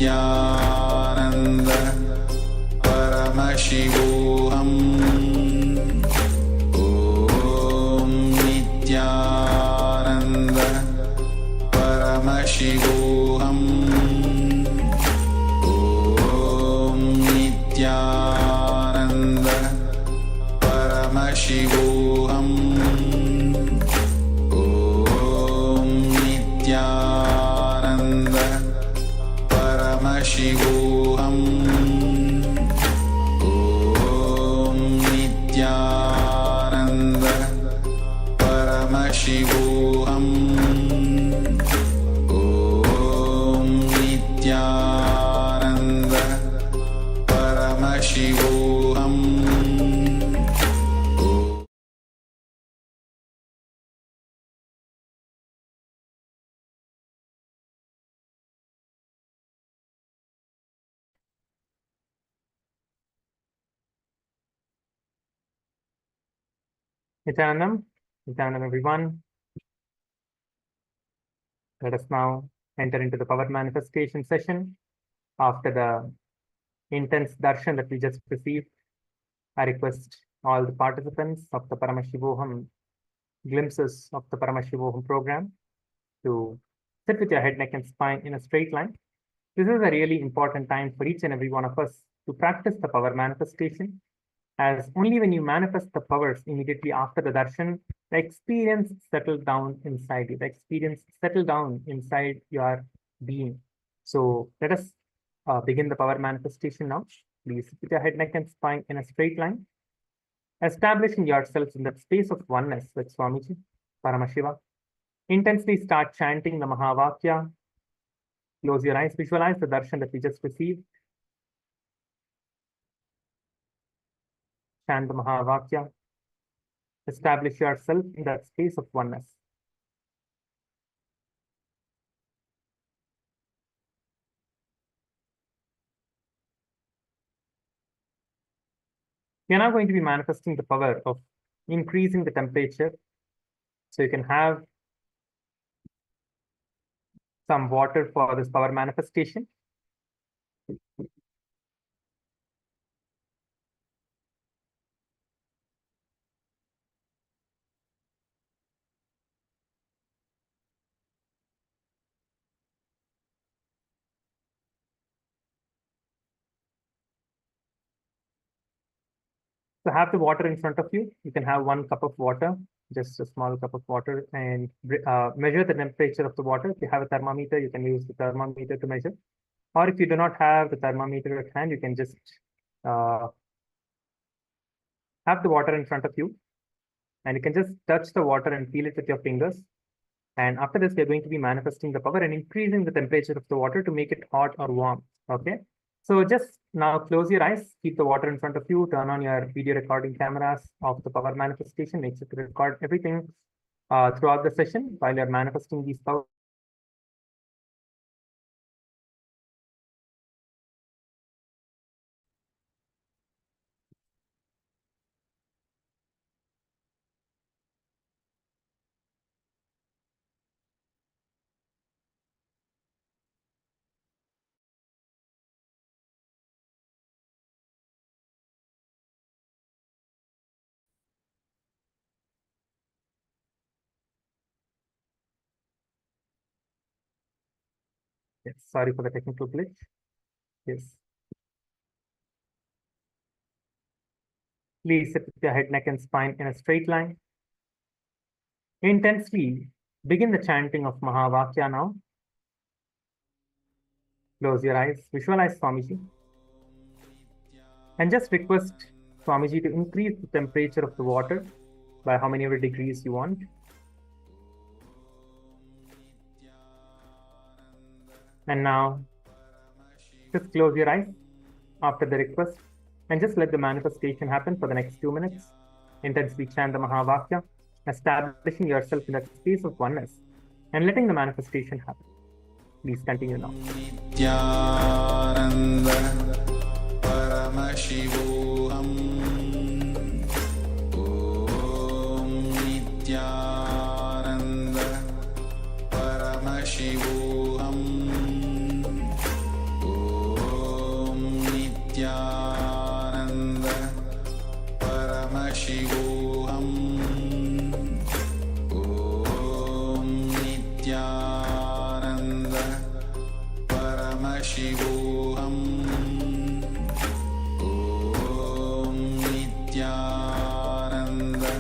Nithyananda Paramashivoham Om Nithyananda Paramashivoham Om Nithyananda Paramashivoham Om Nithyananda Paramashivoham Om Nithyananda Paramashivoham Om Nithyananda Paramashivoham. Nithyanandam everyone. Let us now enter into the power manifestation session. After the intense darshan that we just received, I request all the participants of the Paramashivoham glimpses of the Paramashivoham program to sit with your head, neck, and spine in a straight line. This is a really important time for each and every one of us to practice the power manifestation, as only when you manifest the powers immediately after the darshan, the experience settles down inside you, the experience settle down inside your being. So let us begin the power manifestation now. Please sit with your head, neck, and spine in a straight line, establishing yourselves in that space of oneness with Swamiji, Paramashiva. Intensely start chanting the Mahavakya. Close your eyes, visualize the darshan that we just received. Chant the Mahavakya. Establish yourself in that space of oneness. We are now going to be manifesting the power of increasing the temperature. So you can have some water for this power manifestation. So have the water in front of you. You can have 1 cup of water, just a small cup of water, and measure the temperature of the water. If you have a thermometer, you can use the thermometer to measure. Or if you do not have the thermometer at hand, you can just have the water in front of you. And you can just touch the water and feel it with your fingers. And after this, we are going to be manifesting the power and increasing the temperature of the water to make it hot or warm. Okay. So just now close your eyes, keep the water in front of you, turn on your video recording cameras of the power manifestation, make sure to record everything throughout the session while you're manifesting these powers. Yes, sorry for the technical glitch. Yes. Please sit with your head, neck, and spine in a straight line. Intensely begin the chanting of Mahavakya now. Close your eyes, visualize Swamiji. And just request Swamiji to increase the temperature of the water by how many degrees you want. And now, just close your eyes after the request and just let the manifestation happen for the next 2 minutes. Intensely chant the Mahavakya, establishing yourself in that space of oneness and letting the manifestation happen. Please continue now. Nithyananda Paramashivoham Om Nithyananda Paramashivoham Om Nithyananda Paramashivoham Om Nithyananda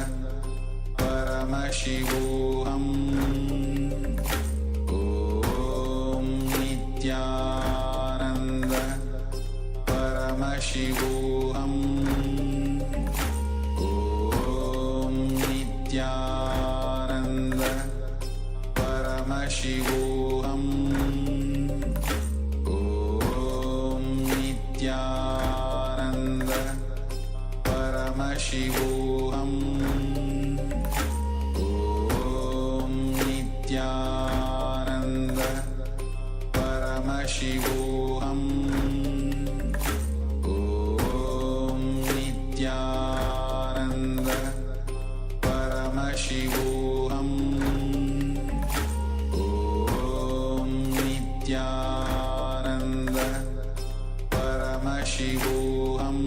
Paramashivoham Om Nithyananda Paramashivoham Om Nithyananda Paramashivoham Om Nithyananda Paramashivoham Om Nithyananda Paramashivoham Om Nithyananda Paramashivoham Om Nithyananda Paramashivoham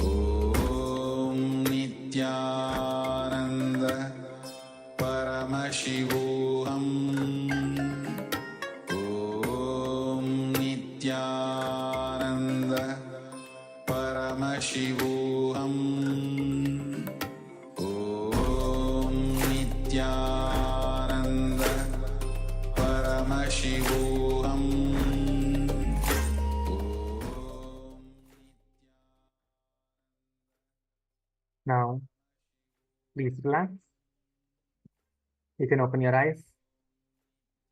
Om Nithyananda Paramashivoham Om Nithyananda Paramashivoham Om Nithyananda Paramashivoham Now, please relax. You can open your eyes.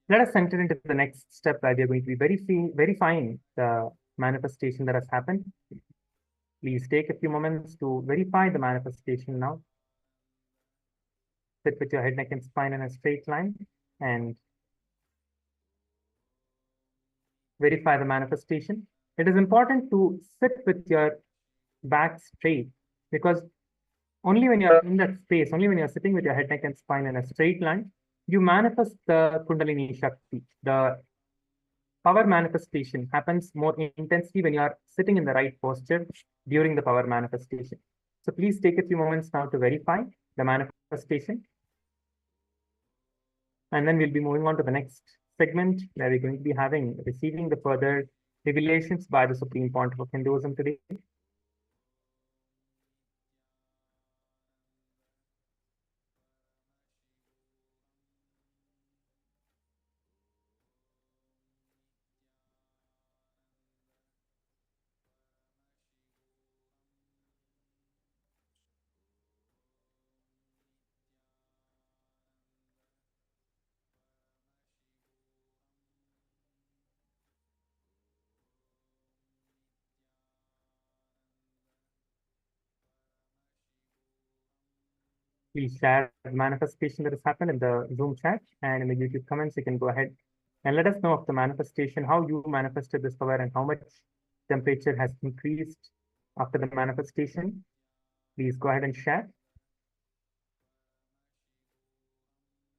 Let us enter into the next step where we are going to be verifying the manifestation that has happened. Please take a few moments to verify the manifestation now. Sit with your head, neck, and spine in a straight line and verify the manifestation. It is important to sit with your back straight because only when you're in that space, only when you're sitting with your head, neck, and spine in a straight line, you manifest the Kundalini Shakti. The power manifestation happens more intensely when you are sitting in the right posture during the power manifestation. So please take a few moments now to verify the manifestation. And then we'll be moving on to the next segment where we're going to be receiving the further revelations by the Supreme Pontiff of Hinduism today. Please share the manifestation that has happened in the Zoom chat and in the YouTube comments. You can go ahead and let us know of the manifestation, how you manifested this power and how much temperature has increased after the manifestation. Please go ahead and share.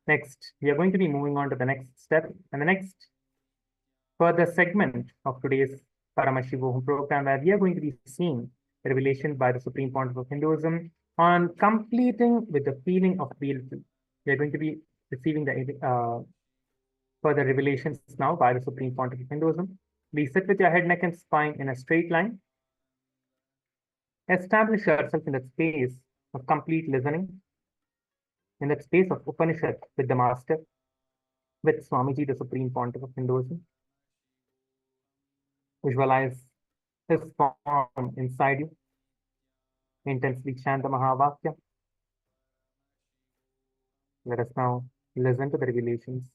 Next, we are going to be moving on to the next step and the next further segment of today's Paramashivoham program, where we are going to be seeing the revelation by the Supreme Pontiff of Hinduism on completing with the feeling of reality. We are going to be receiving the further revelations now by the Supreme Pontiff of Hinduism. Please sit with your head, neck, and spine in a straight line. Establish yourself in that space of complete listening, in that space of Upanishad with the Master, with Swamiji, the Supreme Pontiff of Hinduism. Visualize his form inside you. Intensely chant the Mahavakya. Let us now listen to the revelations.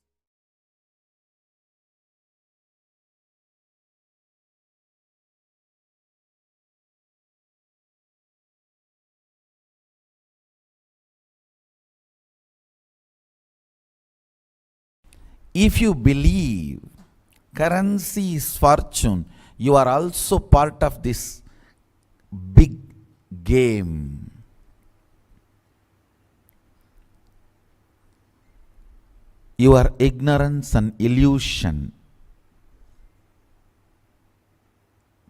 If you believe currency is fortune, you are also part of this big game. Your ignorance and illusion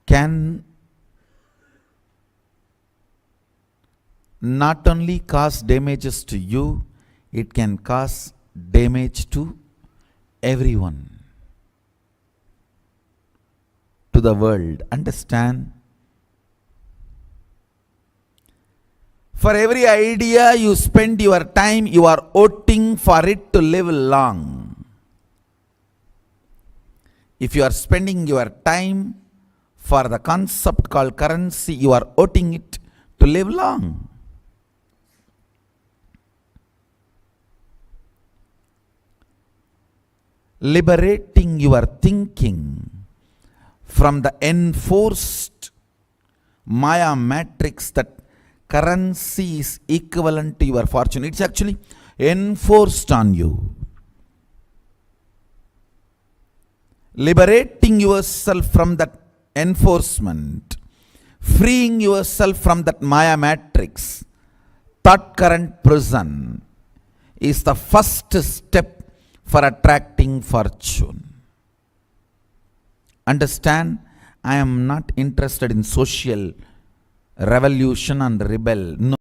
can not only cause damages to you, it can cause damage to everyone, to the world. Understand? For every idea you spend your time, you are voting for it to live long. If you are spending your time for the concept called currency, you are voting it to live long. Liberating your thinking from the enforced Maya matrix that currency is equivalent to your fortune. It's actually enforced on you. Liberating yourself from that enforcement, freeing yourself from that Maya matrix, thought current prison, is the first step for attracting fortune. Understand? I am not interested in social revolution and rebel. No.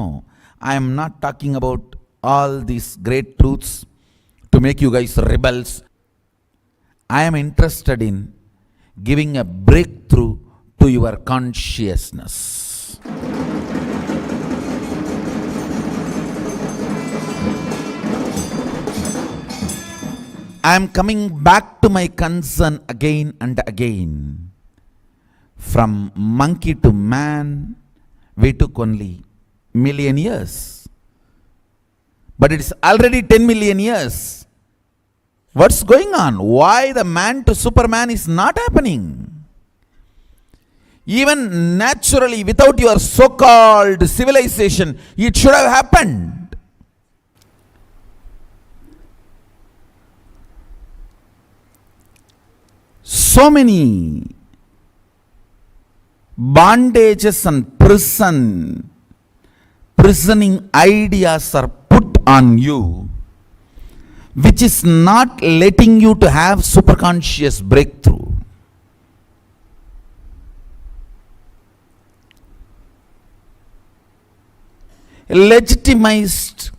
No, I am not talking about all these great truths to make you guys rebels. I am interested in giving a breakthrough to your consciousness. I am coming back to my concern again and again. From monkey to man, we took only million years. But it is already 10 million years. What's going on? Why the man to Superman is not happening? Even naturally, without your so-called civilization, it should have happened. So many bondages and prisoning ideas are put on you, which is not letting you to have superconscious breakthrough. Legitimized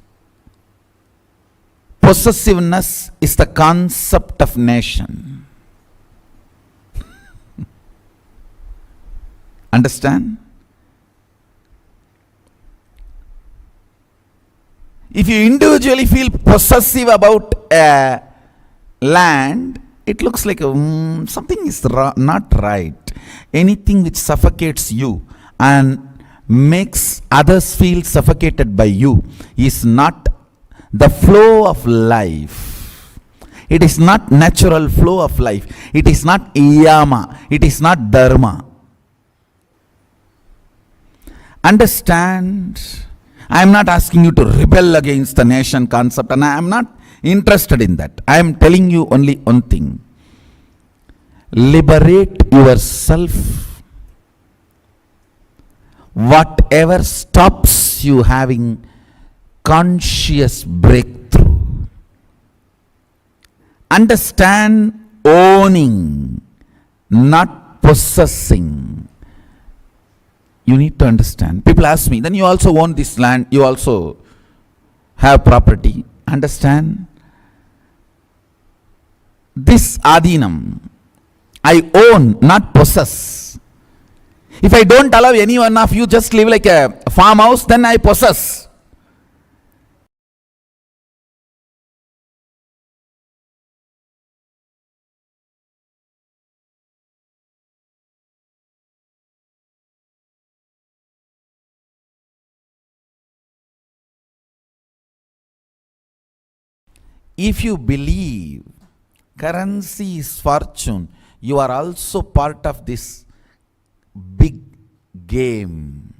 possessiveness is the concept of nation. Understand? If you individually feel possessive about a land, it looks like something is not right. Anything which suffocates you and makes others feel suffocated by you is not the flow of life. It is not natural flow of life. It is not yama. It is not dharma. Understand? I am not asking you to rebel against the nation concept, and I am not interested in that. I am telling you only one thing. Liberate yourself. Whatever stops you having conscious breakthrough. Understand, owning, not possessing. You need to understand. People ask me, then you also own this land, you also have property. Understand? This adhinam, I own, not possess. If I don't allow any one of you just live like a farmhouse, then I possess. If you believe currency is fortune, you are also part of this big game.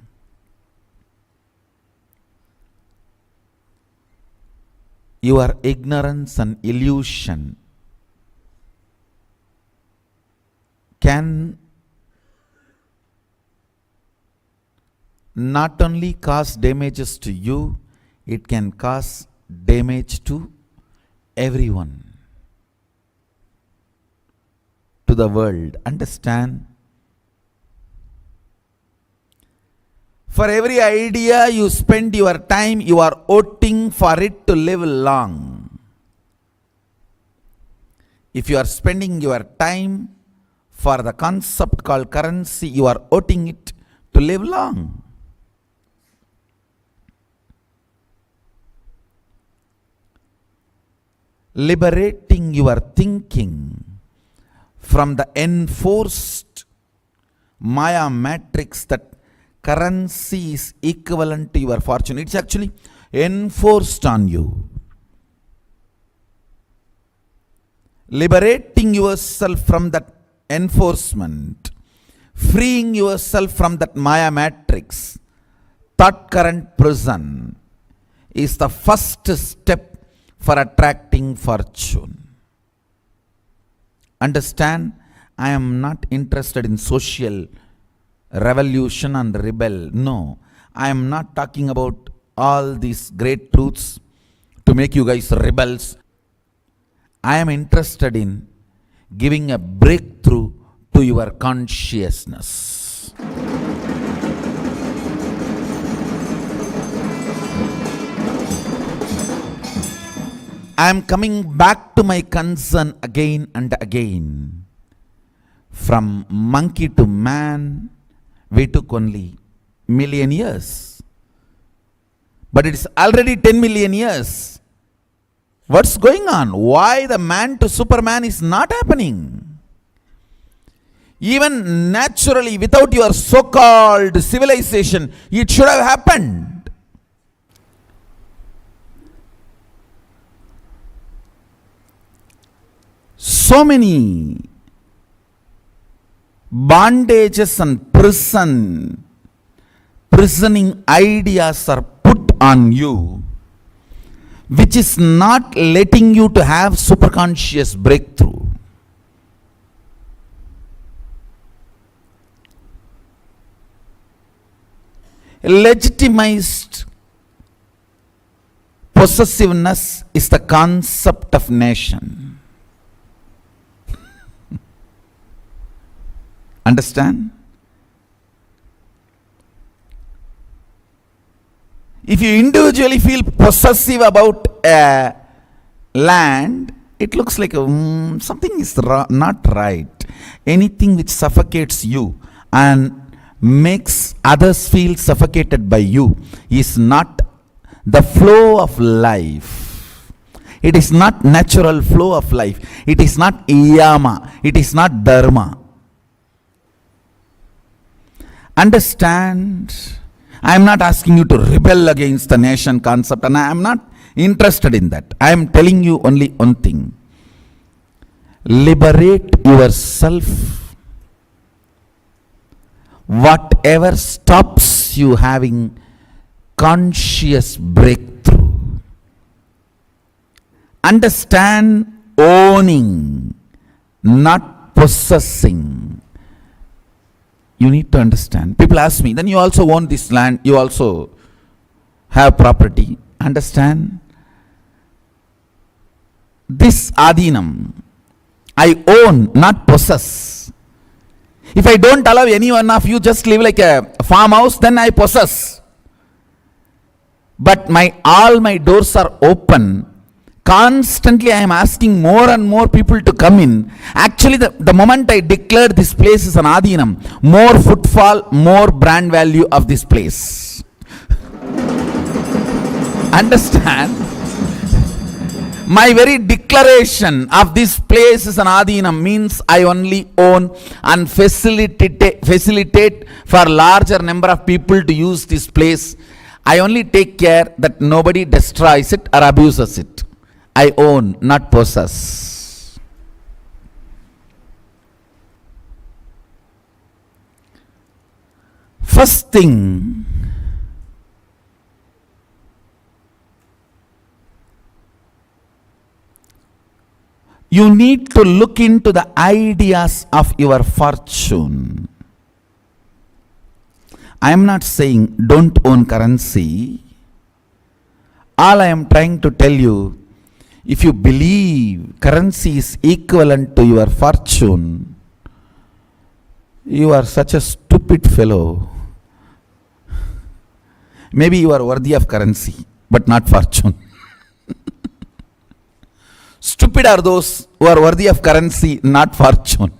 Your ignorance and illusion can not only cause damages to you, it can cause damage to everyone, to the world. Understand? For every idea you spend your time, you are voting for it to live long. If you are spending your time for the concept called currency, you are voting it to live long. Liberating your thinking from the enforced Maya matrix that currency is equivalent to your fortune. It's actually enforced on you. Liberating yourself from that enforcement, freeing yourself from that Maya matrix, thought current prison, is the first step for attracting fortune. Understand? I am not interested in social revolution and rebel. No, I am not talking about all these great truths to make you guys rebels. I am interested in giving a breakthrough to your consciousness. I am coming back to my concern again and again. From monkey to man, we took only million years. But it is already 10 million years. What's going on? Why the man to Superman is not happening? Even naturally, without your so-called civilization, it should have happened. So many bondages and prisoning ideas are put on you, which is not letting you to have superconscious breakthrough. Legitimized possessiveness is the concept of nation. Understand? If you individually feel possessive about a land, it looks like something is not right. Anything which suffocates you and makes others feel suffocated by you is not the flow of life. It is not natural flow of life. It is not yama. It is not dharma. Understand? I am not asking you to rebel against the nation concept, and I am not interested in that. I am telling you only one thing. Liberate yourself. Whatever stops you having conscious breakthrough. Understand? Owning, not possessing. You need to understand. People ask me, then you also own this land, you also have property. Understand? This adhinam, I own, not possess. If I don't allow any one of you just live like a farmhouse, then I possess. But all my doors are open. Constantly I am asking more and more people to come in. Actually, the moment I declared this place is an adhinam, more footfall, more brand value of this place. Understand? My very declaration of this place is an adhinam means I only own and facilitate for larger number of people to use this place. I only take care that nobody destroys it or abuses it. I own, not possess. First thing, you need to look into the ideas of your fortune. I am not saying don't own currency. All I am trying to tell you, if you believe currency is equivalent to your fortune, you are such a stupid fellow. Maybe you are worthy of currency, but not fortune. Stupid are those who are worthy of currency, not fortune.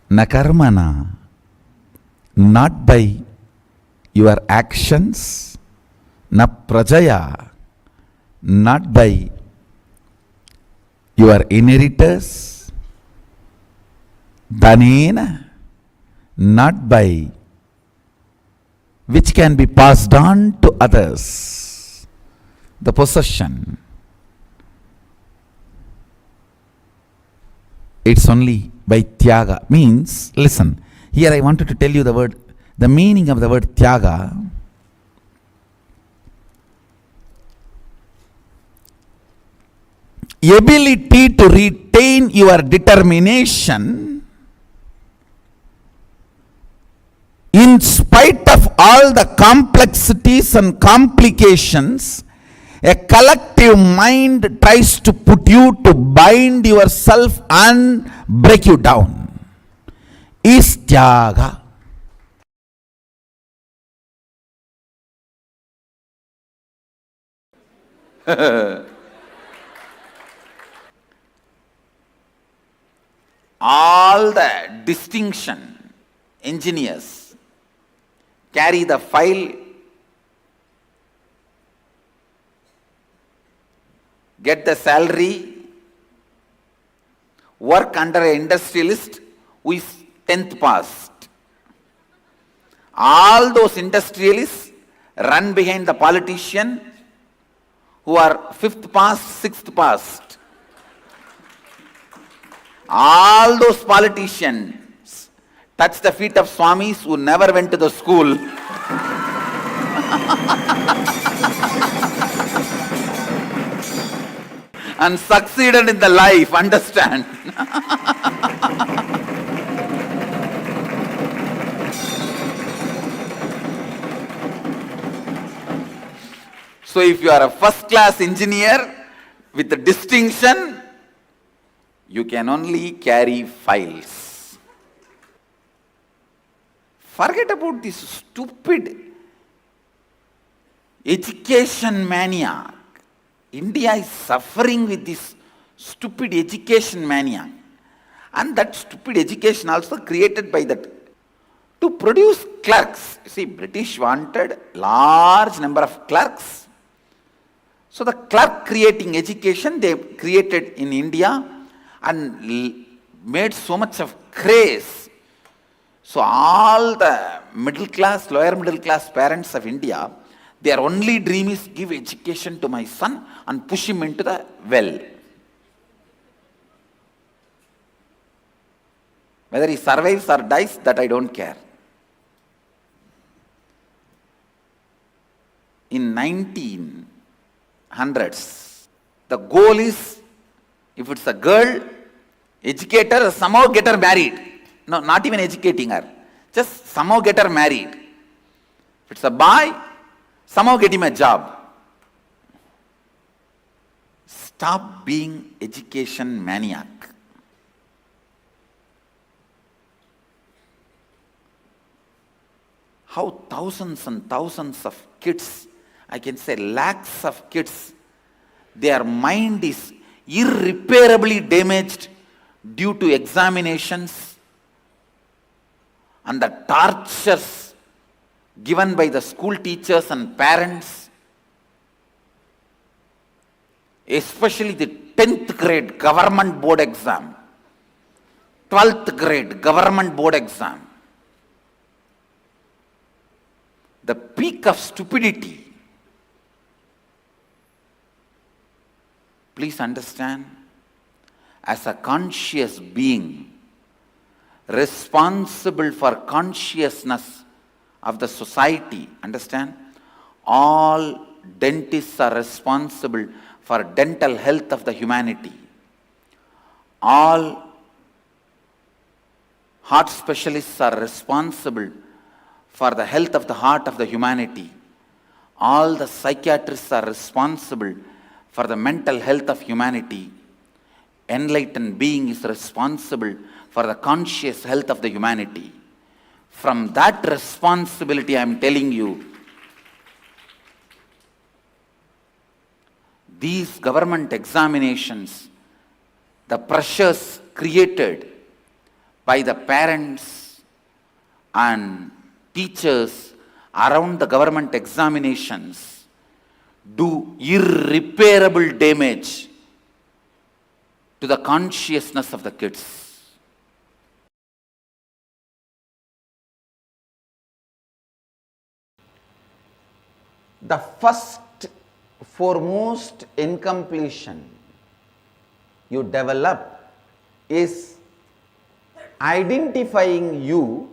Na karmana, not by your actions, na prajaya, not by your inheritors, dhanena, not by which can be passed on to others, the possession. It's only by tyaga. Means, listen, here I wanted to tell you the meaning of the word tyaga. Ability to retain your determination in spite of all the complexities and complications a collective mind tries to put you to bind yourself and break you down, is tyaga. All the distinction engineers carry the file, get the salary, work under an industrialist who is 10th passed. All those industrialists run behind the politician who are 5th passed, 6th passed. All those politicians touch the feet of swamis who never went to the school. And succeeded in the life, understand? So if you are a first class engineer with a distinction, you can only carry files. Forget about this stupid education mania. India is suffering with this stupid education mania. And that stupid education also created by that to produce clerks. See, British wanted large number of clerks. So the clerk creating education they created in India and made so much of craze. So all the middle class, lower middle class parents of India, their only dream is give education to my son and push him into the well. Whether he survives or dies, that I don't care. In 1900s, the goal is, if it's a girl, educate her, somehow get her married. No, not even educating her. Just somehow get her married. If it's a boy, somehow get him a job. Stop being education maniac. How thousands and thousands of kids, I can say lakhs of kids, their mind is irreparably damaged due to examinations and the tortures given by the school teachers and parents, especially the 10th grade government board exam. 12th grade government board exam. The peak of stupidity. Please understand, as a conscious being, responsible for consciousness of the society, understand? All dentists are responsible for dental health of the humanity. All heart specialists are responsible for the health of the heart of the humanity. All the psychiatrists are responsible for the mental health of humanity. Enlightened being is responsible for the conscious health of the humanity. From that responsibility, I am telling you, these government examinations, the pressures created by the parents and teachers around the government examinations do irreparable damage to the consciousness of the kids. The first foremost incompletion you develop is identifying you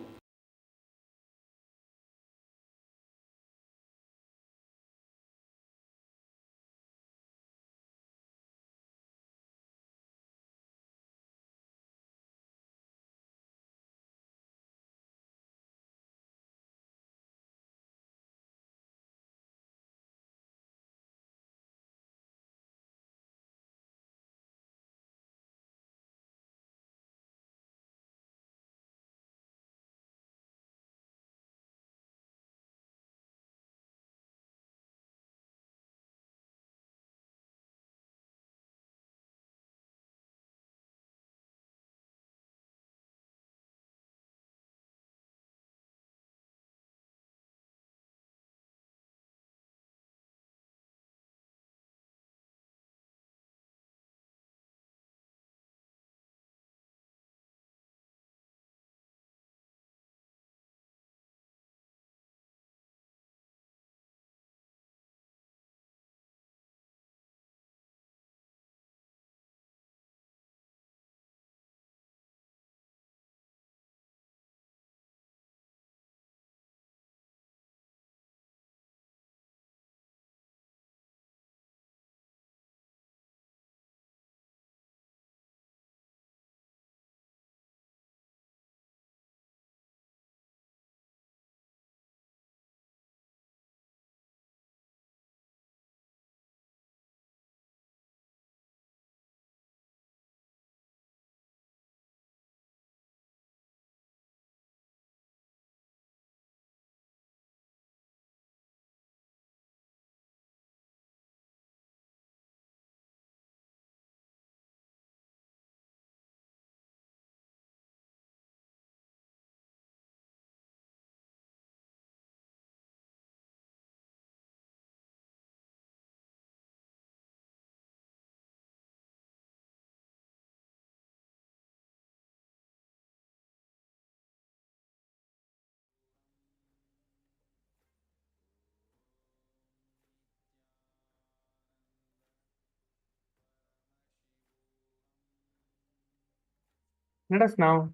Let us now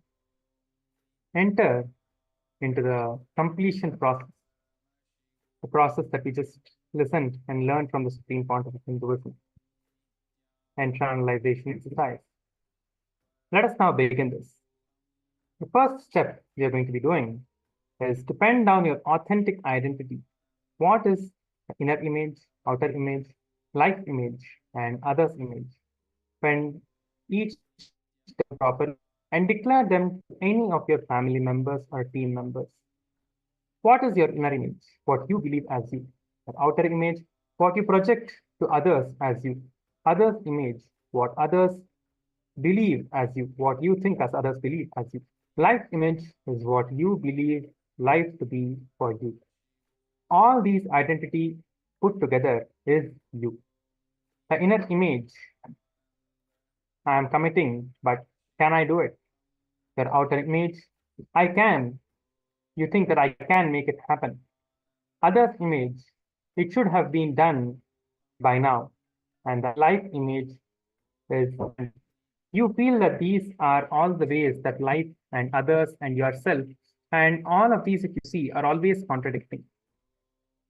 enter into the completion process, the process that we just listened and learned from the Supreme Pontiff of Hinduism and internalization exercise. Let us now begin this. The first step we are going to be doing is to pen down your authentic identity. What is the inner image, outer image, life image, and others image? Pen each step properly and declare them to any of your family members or team members. What is your inner image? What you believe as you. Your outer image, what you project to others as you. Others image, what others believe as you, what you think as others believe as you. Life image is what you believe life to be for you. All these identity put together is you. The inner image, I am committing, but can I do it? Your outer image, I can. You think that I can make it happen. Others' image, it should have been done by now. And the life image is you feel that these are all the ways that life and others and yourself and all of these, if you see, are always contradicting.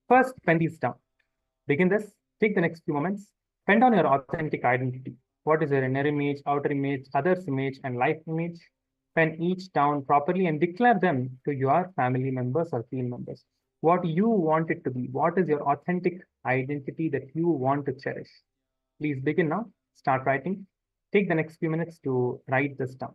First, pen these down. Begin this. Take the next few moments. Pen down your authentic identity. What is your inner image, outer image, others' image, and life image? Pen each down properly and declare them to your family members or field members. What you want it to be. What is your authentic identity that you want to cherish? Please begin now. Start writing. Take the next few minutes to write this down.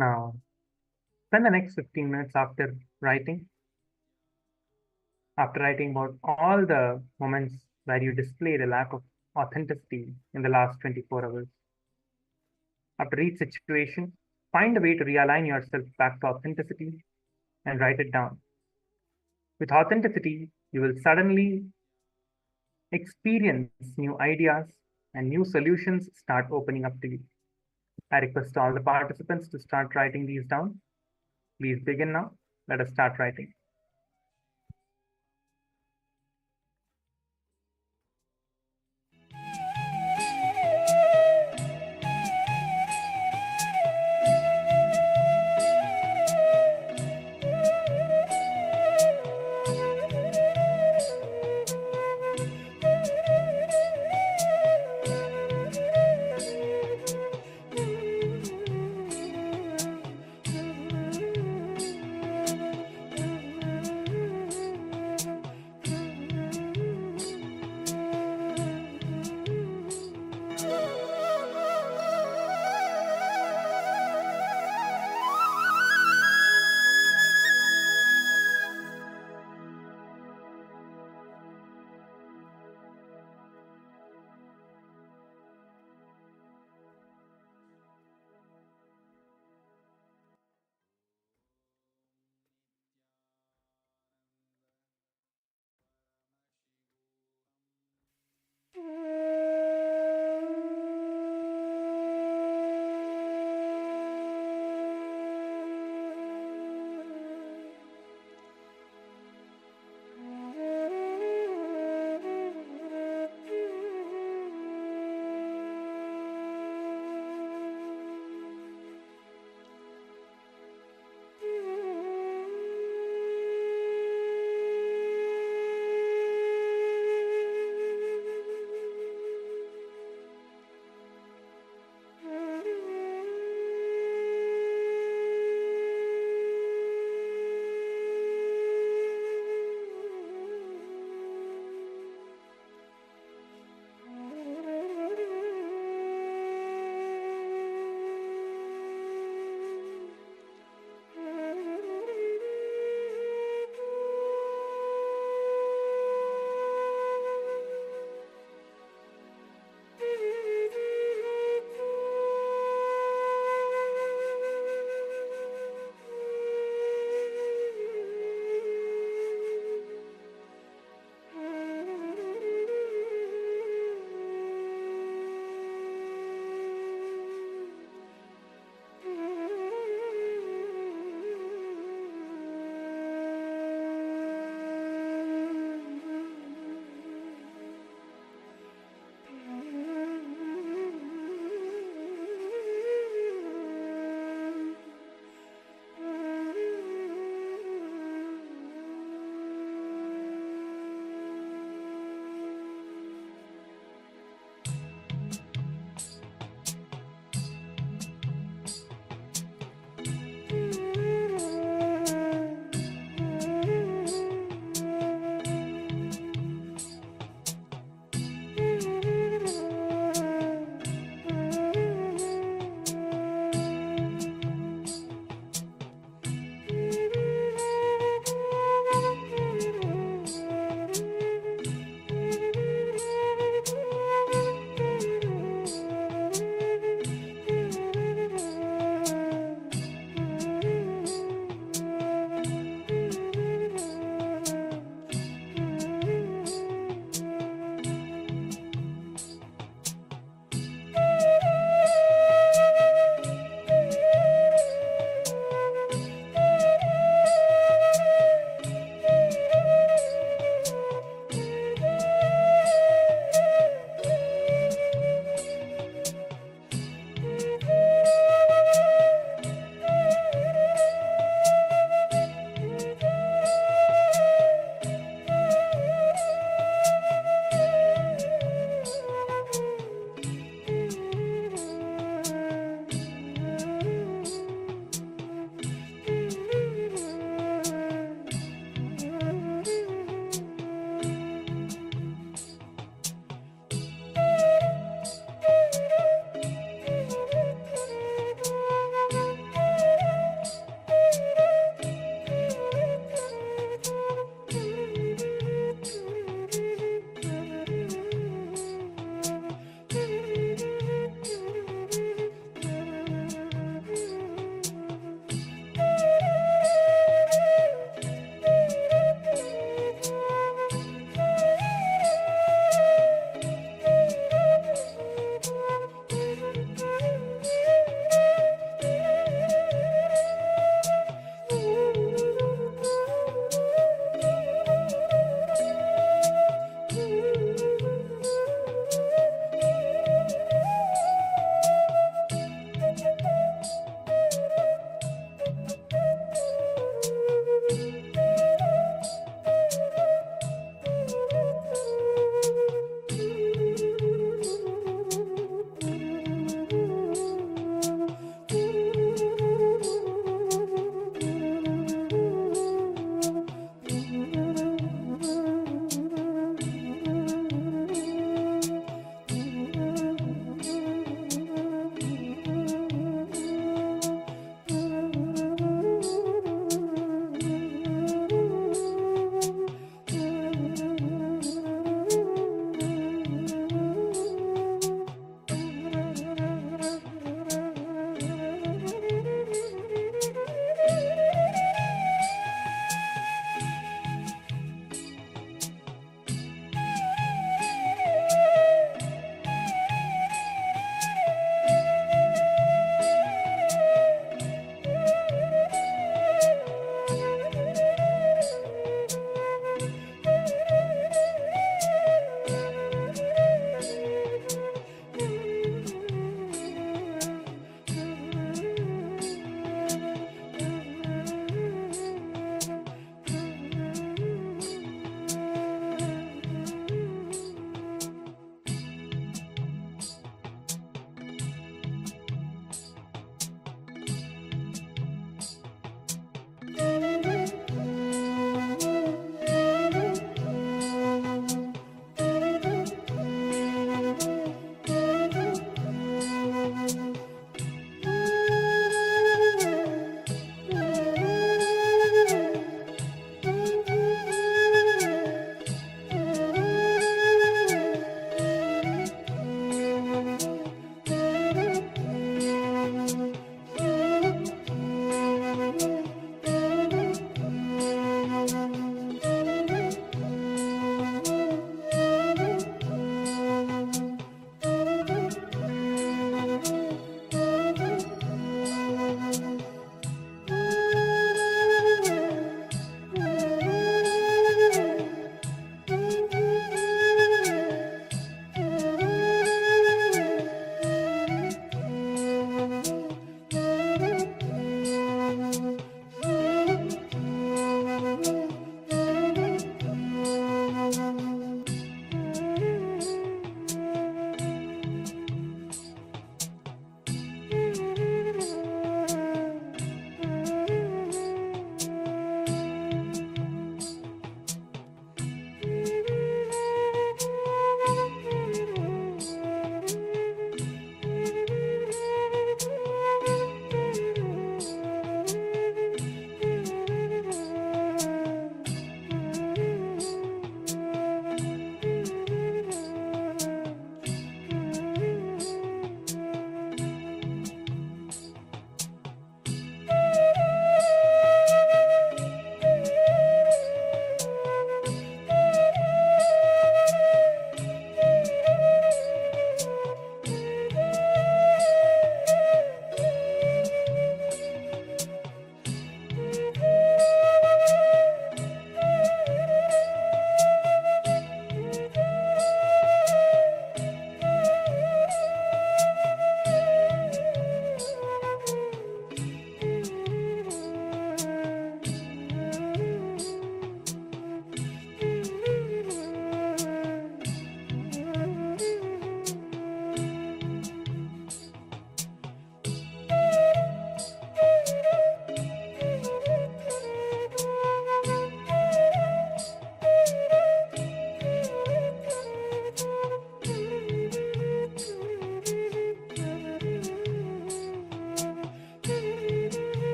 Now, spend the next 15 minutes after writing about all the moments where you displayed a lack of authenticity in the last 24 hours. After each situation, find a way to realign yourself back to authenticity and write it down. With authenticity, you will suddenly experience new ideas and new solutions start opening up to you. I request all the participants to start writing these down. Please begin now. Let us start writing.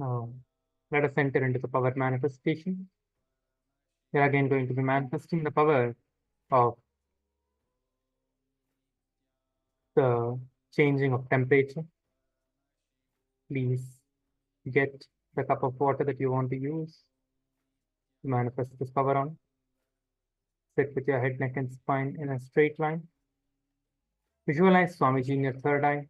Now, let us enter into the power manifestation. We are again going to be manifesting the power of the changing of temperature. Please get the cup of water that you want to use to manifest this power on. Sit with your head, neck, and spine in a straight line. Visualize Swamiji in your third eye.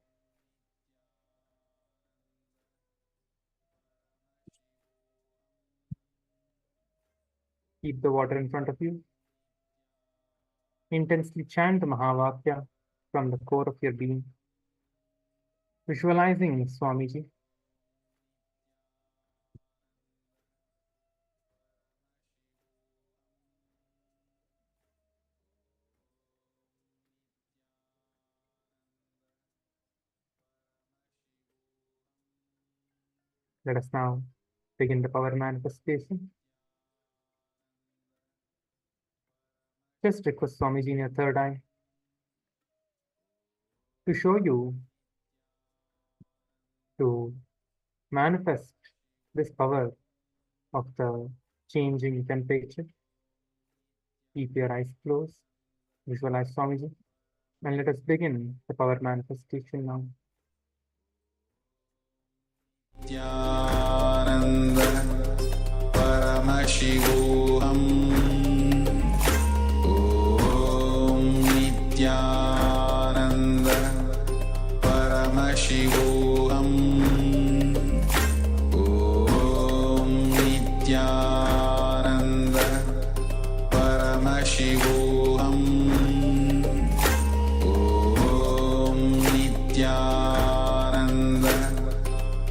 Keep the water in front of you. Intensely chant the Mahavakya from the core of your being. Visualizing Swamiji. Let us now begin the power manifestation. Just request Swamiji in your third eye to show you to manifest this power of the changing temperature. Keep your eyes closed. Visualize Swamiji. And let us begin the power manifestation now. Nithyananda Paramashivoham Om Nithyananda Paramashivoham Om Nithyananda Paramashivoham Om Nithyananda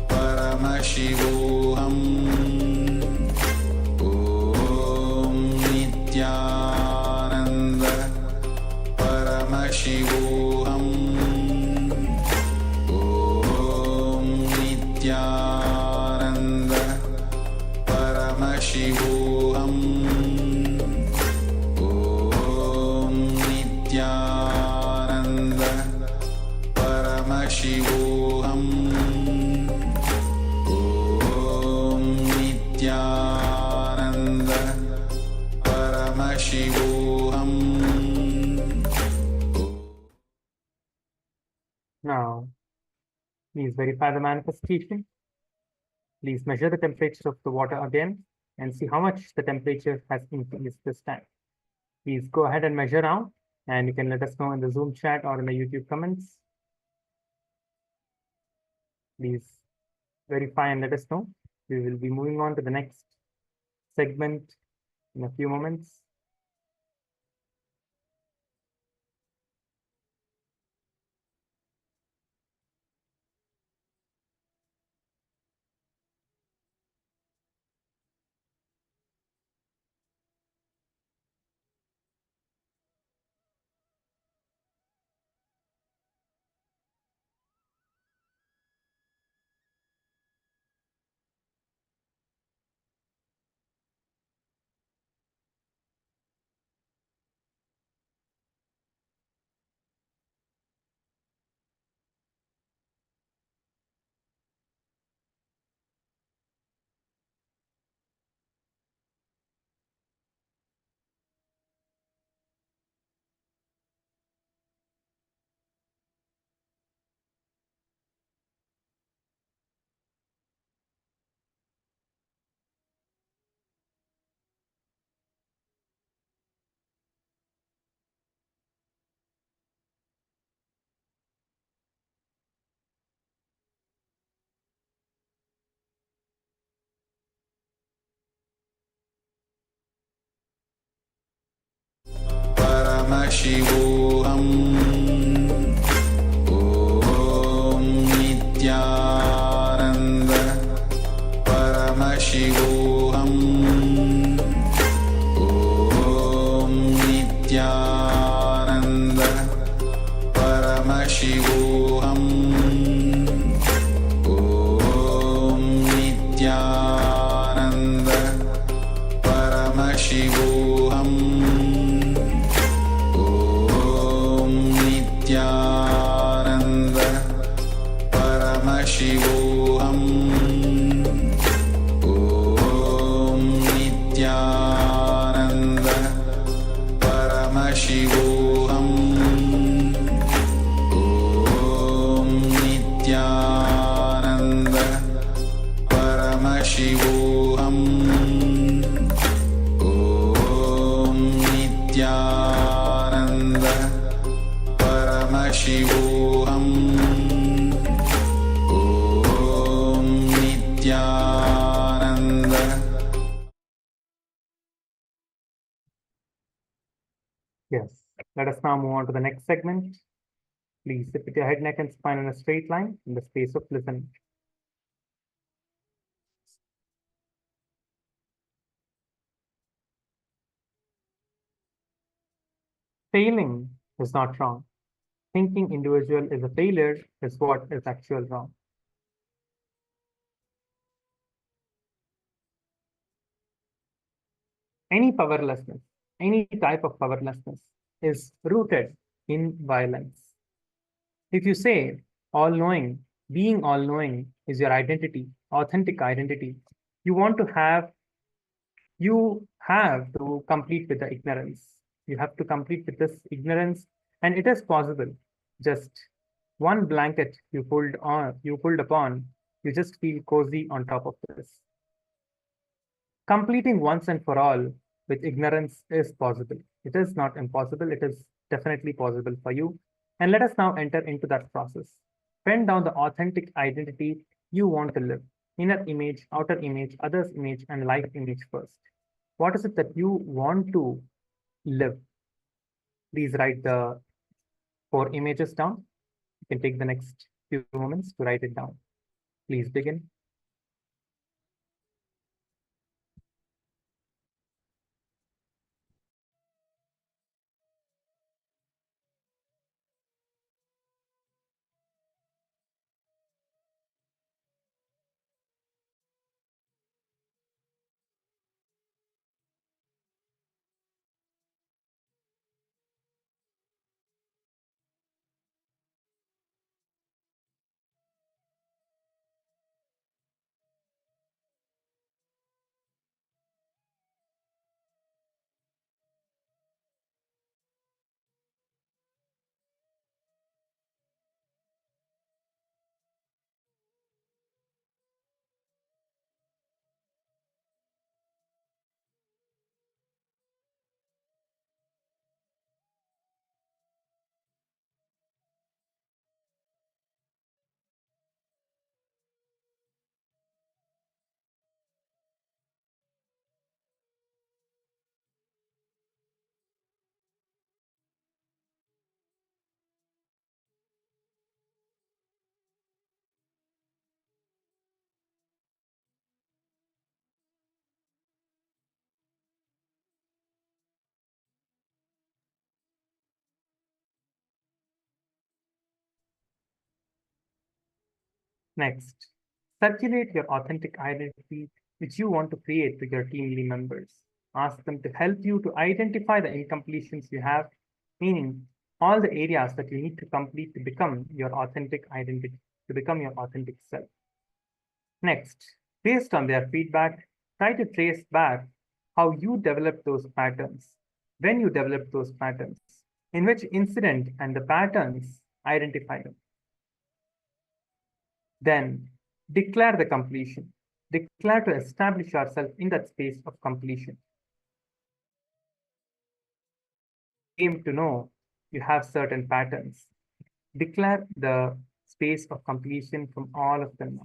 Paramashivoham Om Nithyananda Paramashivoham Om Nithyananda Paramashivoham Om Nithyananda Paramashivoham Nithyananda Paramashivoham. Now, please verify the manifestation. Please measure the temperature of the water again and see how much the temperature has increased this time. Please go ahead and measure out, and you can let us know in the Zoom chat or in the YouTube comments. Please verify and let us know. We will be moving on to the next segment in a few moments. Paramashivoham Om Nithyananda Paramashivoham Om Nithyananda Paramashivoham Om Nithyananda Paramashivoham Nithyananda Paramashivoham Paramashivoham Om Nithyananda Paramashivoham Om Nithyananda. Yes. Let us now move on to the next segment. Please sit with your head, neck, and spine in a straight line in the space of listening. Failing is not wrong. Thinking individual is a failure is what is actual wrong. Any powerlessness, any type of powerlessness is rooted in violence. If you say all-knowing, being all-knowing is your identity, authentic identity, you have to complete with the ignorance. You have to complete with this ignorance, and it is possible. Just one blanket you pulled upon, you just feel cozy on top of this. Completing once and for all with ignorance is possible. It is not impossible. It is definitely possible for you. And let us now enter into that process. Pen down the authentic identity you want to live. Inner image, outer image, others image, and life image first. What is it that you want to live? Please write the 4 images down. You can take the next few moments to write it down. Please begin. Next, circulate your authentic identity which you want to create to your team members. Ask them to help you to identify the incompletions you have, meaning all the areas that you need to complete to become your authentic identity, to become your authentic self. Next, based on their feedback, try to trace back how you developed those patterns, when you developed those patterns, in which incident and the patterns, identify them. Then declare the completion. Declare to establish yourself in that space of completion. Aim to know you have certain patterns. Declare the space of completion from all of them.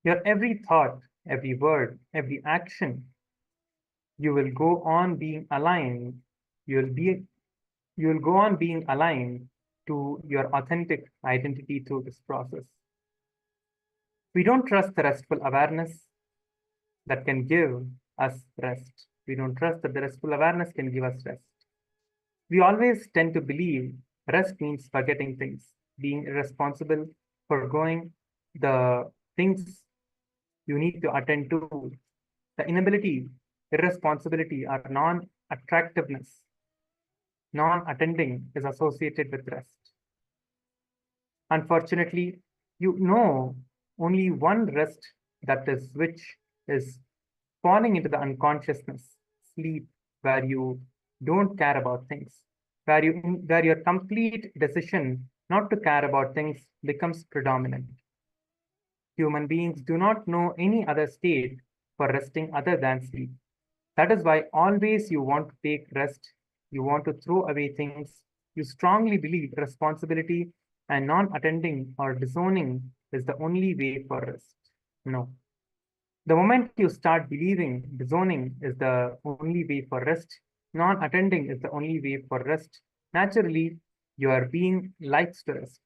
Your every thought, every word, every action, you will go on being aligned. You will go on being aligned to your authentic identity through this process. We don't trust the restful awareness that can give us rest. We don't trust that the restful awareness can give us rest. We always tend to believe rest means forgetting things, being irresponsible, forgoing the things you need to attend to. The inability, irresponsibility, or non-attractiveness, non-attending is associated with rest. Unfortunately, you know only one rest, that is which is falling into the unconsciousness, sleep, where you don't care about things, where your complete decision not to care about things becomes predominant. Human beings do not know any other state for resting other than sleep. That is why always you want to take rest, you want to throw away things, you strongly believe responsibility and non-attending or disowning is the only way for rest. No. The moment you start believing disowning is the only way for rest, non-attending is the only way for rest, naturally your being likes to rest.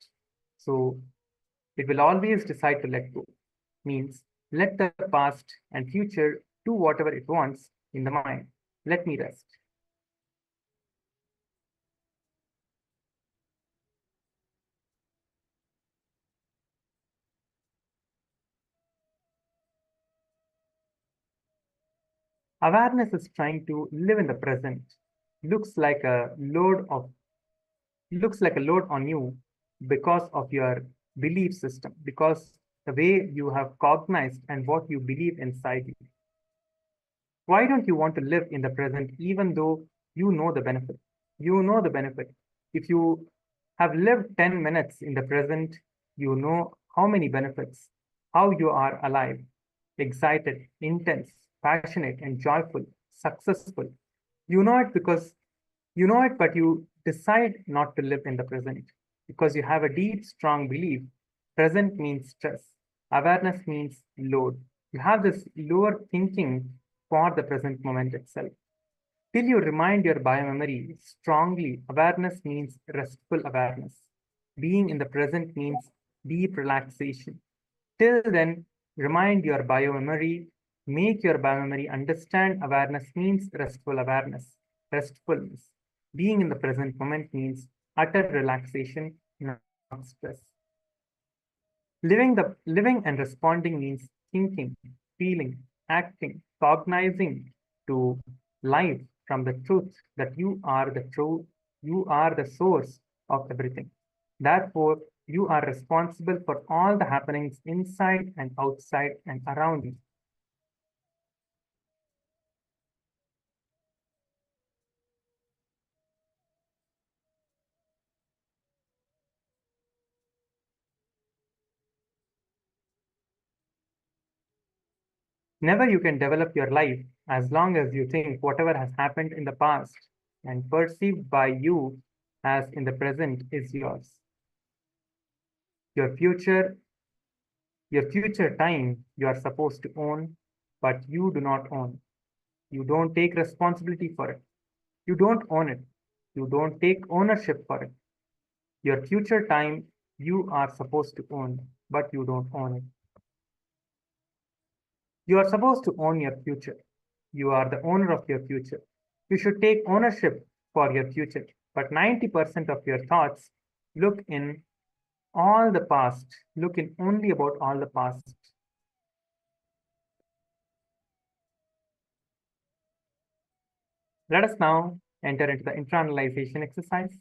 So it will always decide to let go. Means let the past and future do whatever it wants in the mind. Let me rest. Awareness is trying to live in the present. Looks like a load on you because of your belief system, because the way you have cognized and what you believe inside you. Why don't you want to live in the present even though you know the benefit? You know the benefit. If you have lived 10 minutes in the present, you know how many benefits, how you are alive, excited, intense, passionate, and joyful, successful. You know it because you know it, but you decide not to live in the present because you have a deep, strong belief. Present means stress. Awareness means load. You have this lower thinking for the present moment itself. Till you remind your biomemory strongly, awareness means restful awareness. Being in the present means deep relaxation. Till then, remind your biomemory, make your biomemory understand awareness means restful awareness, restfulness. Being in the present moment means utter relaxation, not stress. Living and responding means thinking, feeling, acting, cognizing to life from the truth that you are the truth, you are the source of everything. Therefore, you are responsible for all the happenings inside and outside and around you. Never you can develop your life as long as you think whatever has happened in the past and perceived by you as in the present is yours. Your future time you are supposed to own, but you do not own. You don't take responsibility for it. You don't own it. You don't take ownership for it. Your future time you are supposed to own, but you don't own it. You are supposed to own your future. You are the owner of your future. You should take ownership for your future. But 90% of your thoughts look in all the past, look in only about all the past. Let us now enter into the internalization exercise.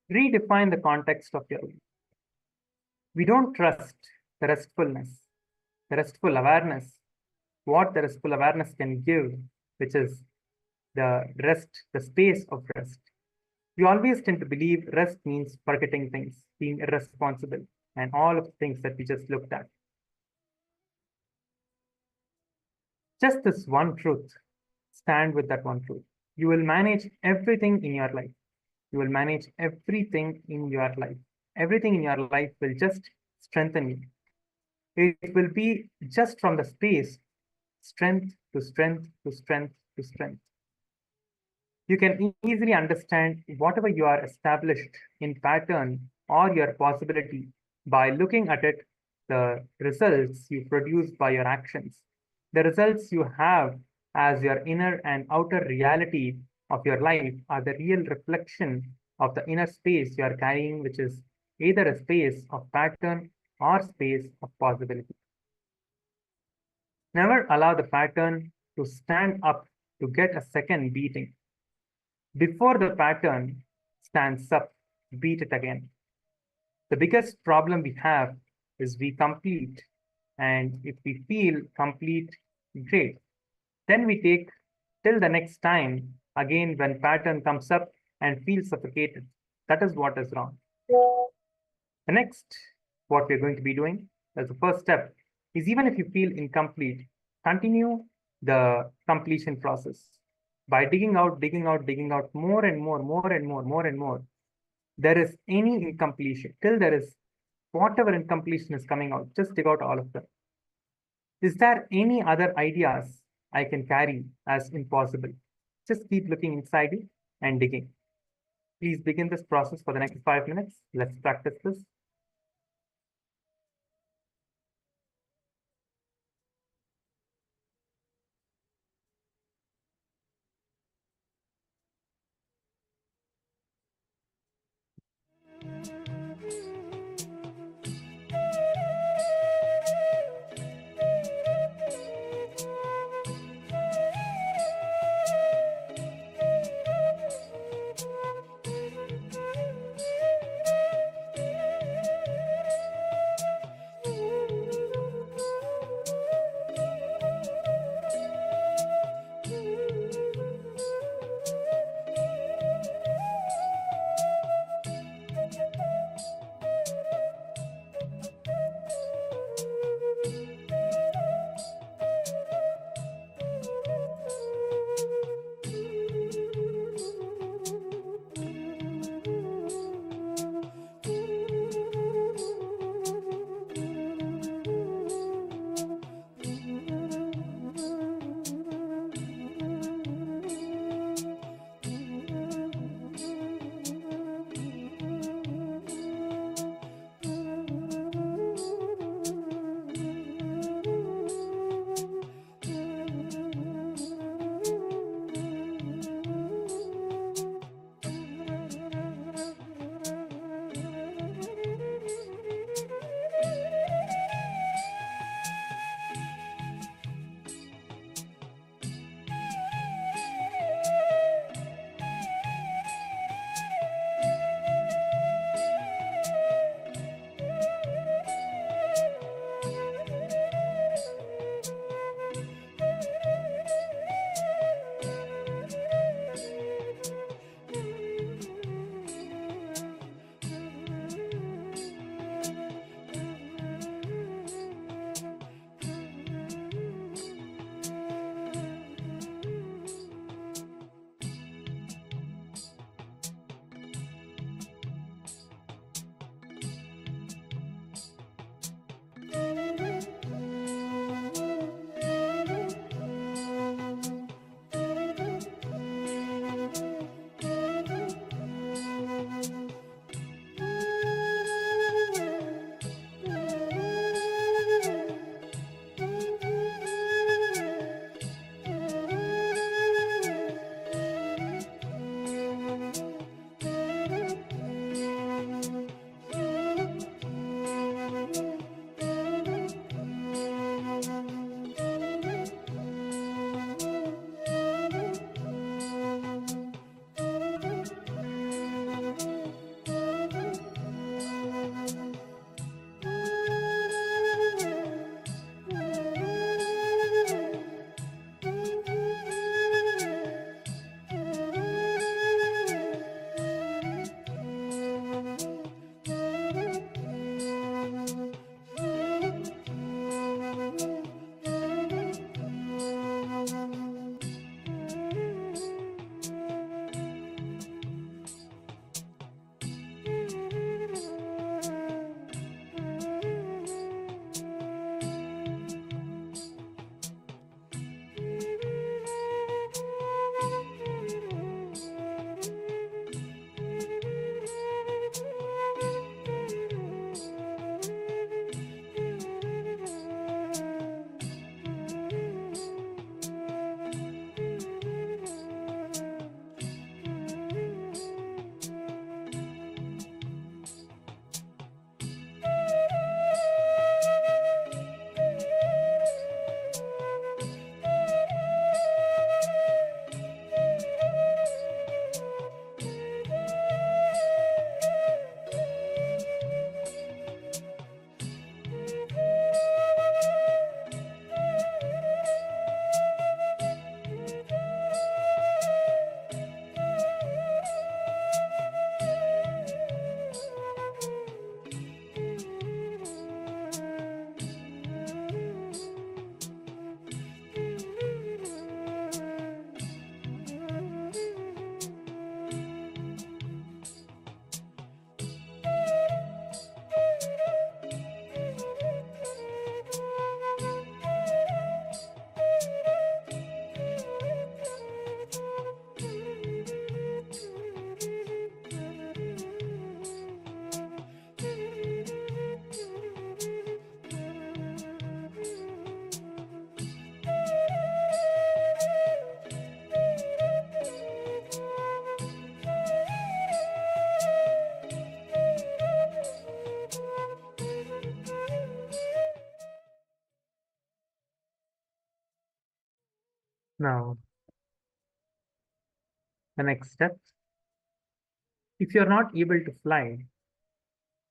Redefine the context of your life. We don't trust the restfulness, the restful awareness, what the restful awareness can give, which is the rest, the space of rest. We always tend to believe rest means forgetting things, being irresponsible, and all of the things that we just looked at. Just this one truth, stand with that one truth. You will manage everything in your life. You will manage everything in your life. Everything in your life will just strengthen you. It will be just from the space, strength to strength to strength to strength. You can easily understand whatever you are established in pattern or your possibility by looking at it, the results you produce by your actions. The results you have as your inner and outer reality of your life are the real reflection of the inner space you are carrying, which is either a space of pattern or space of possibility. Never allow the pattern to stand up to get a second beating. Before the pattern stands up, beat it again. The biggest problem we have is we complete, and if we feel complete, great. Then we take till the next time again when pattern comes up and feel suffocated. That is what is wrong. The next, what we're going to be doing as the first step is, even if you feel incomplete, continue the completion process by digging out, digging out, digging out more and more, more and more, more and more. There is any incompletion, till there is whatever incompletion is coming out, just dig out all of them. Is there any other ideas I can carry as impossible? Just keep looking inside it and digging. Please begin this process for the next 5 minutes. Let's practice this. Now, the next step. If you are not able to fly,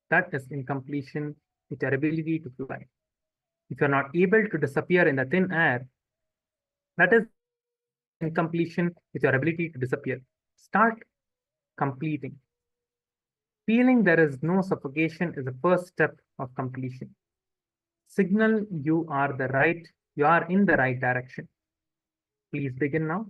that is incompletion with your ability to fly. If you are not able to disappear in the thin air, that is incompletion with your ability to disappear. Start completing. Feeling there is no suffocation is the first step of completion. Signal you are in the right direction. Please begin now.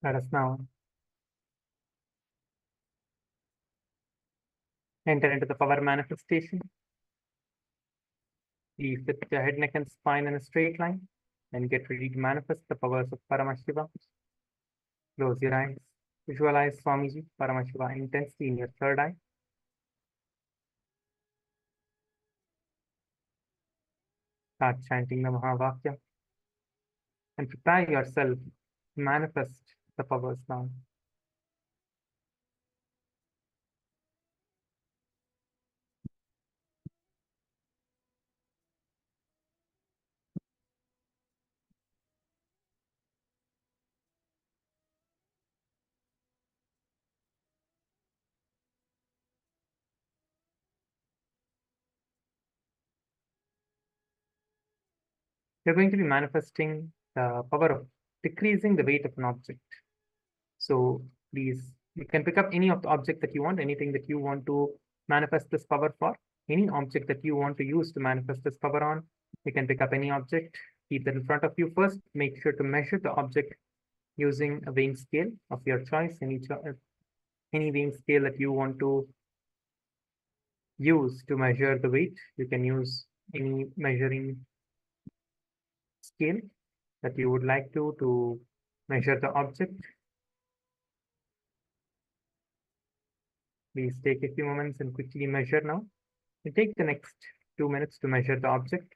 Let us now enter into the power manifestation. Please sit your head, neck, and spine in a straight line and get ready to manifest the powers of Paramashiva. Close your eyes. Visualize Swamiji, Paramashiva intensely in your third eye. Start chanting the Mahavakya and prepare yourself to manifest the powers now. You're going to be manifesting the power of decreasing the weight of an object. So please, you can pick up any of the object that you want, anything that you want to manifest this power for, any object that you want to use to manifest this power on. You can pick up any object, keep that in front of you first. Make sure to measure the object using a weighing scale of your choice, any weighing scale that you want to use to measure the weight. You can use any measuring scale that you would like to measure the object. Please take a few moments and quickly measure now. You take the next 2 minutes to measure the object.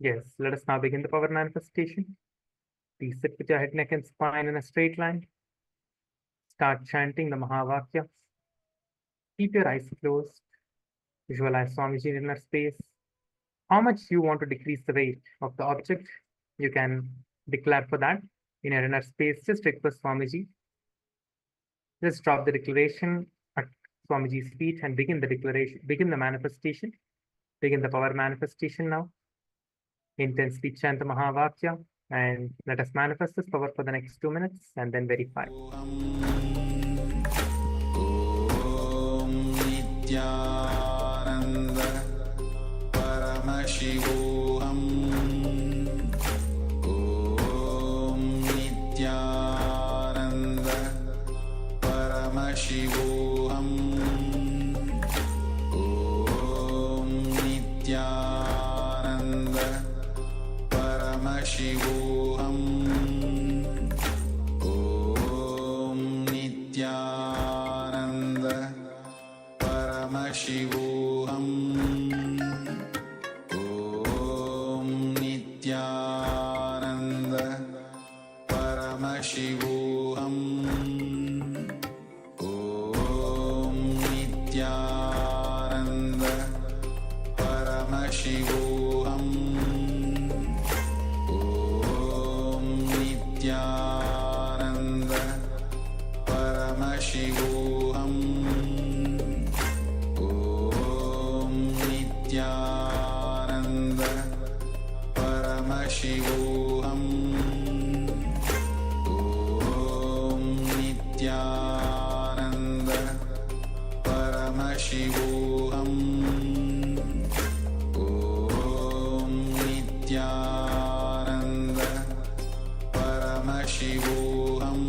Yes, let us now begin the power manifestation. Please sit with your head, neck, and spine in a straight line. Start chanting the Mahavakya. Keep your eyes closed. Visualize Swamiji in inner space. How much you want to decrease the weight of the object, you can declare for that in your inner space. Just request Swamiji. Just drop the declaration at Swamiji's feet and begin the declaration, begin the manifestation, begin the power manifestation now. Intensely chant the Mahavakya and let us manifest this power for the next 2 minutes and then verify. Om Nithyananda Paramashivoham Om Nithyananda Paramashivoham Om Nithyananda Paramashivoham Om Nithyananda Paramashivoham Om Nithyananda Paramashivoham Om Nithyananda Paramashivoham Om Nithyananda Paramashivoham Om Nithyananda Paramashivoham Om Nithyananda Paramashivoham Om Nithyananda Paramashivoham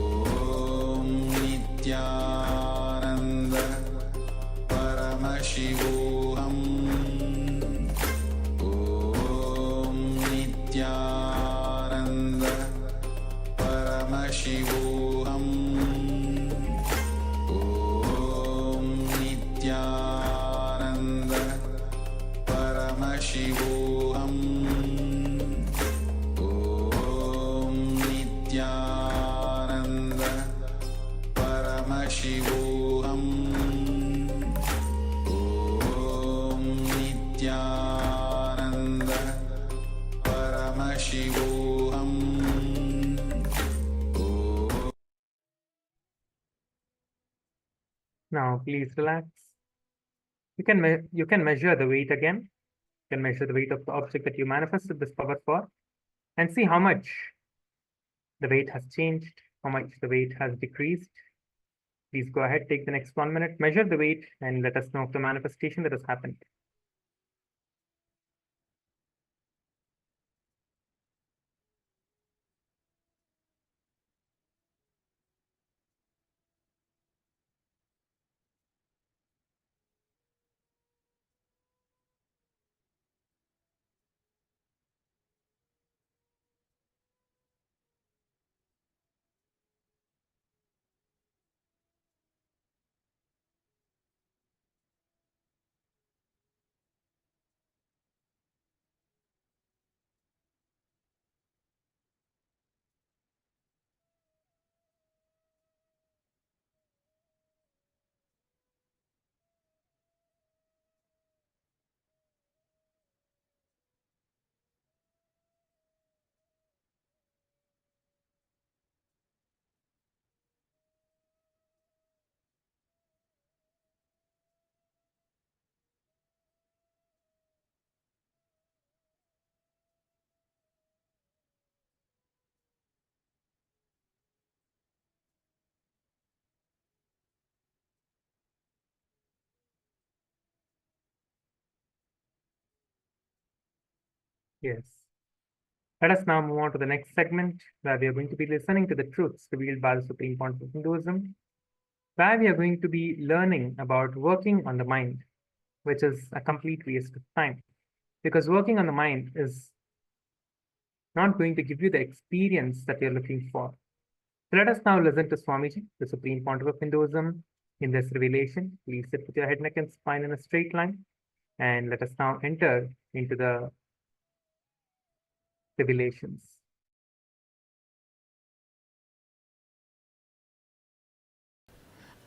Om Nithyananda Paramashivoham Om Nithyananda Paramashivoham Om Nithyananda Paramashivoham Now, please relax. You can measure the weight again. You can measure the weight of the object that you manifested this power for and see how much the weight has changed, how much the weight has decreased. Please go ahead, take the next 1 minute, measure the weight, and let us know of the manifestation that has happened. Yes. Let us now move on to the next segment where we are going to be listening to the truths revealed by the Supreme Pontiff of Hinduism, where we are going to be learning about working on the mind, which is a complete waste of time. Because working on the mind is not going to give you the experience that you're looking for. So let us now listen to Swamiji, the Supreme Pontiff of Hinduism, in this revelation. Please sit with your head, neck, and spine in a straight line. And let us now enter into the revelations.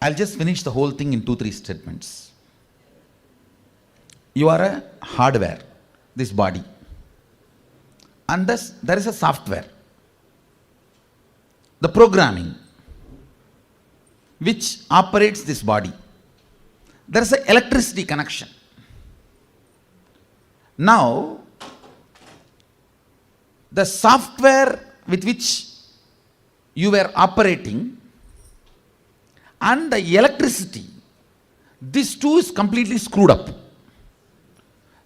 I'll just finish the whole thing in 2-3 statements. You are a hardware, this body. And thus there is a software, the programming, which operates this body. There is an electricity connection. Now, the software with which you were operating and the electricity, these two is completely screwed up.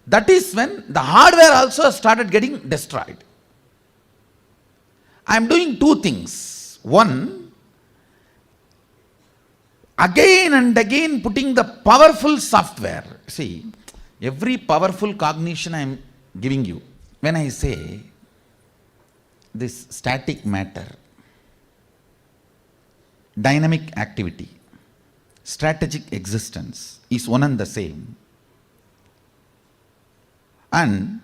That is when the hardware also started getting destroyed. I am doing 2 things. One, again and again putting the powerful software. See, every powerful cognition I am giving you. When I say this static matter, dynamic activity, strategic existence is one and the same. And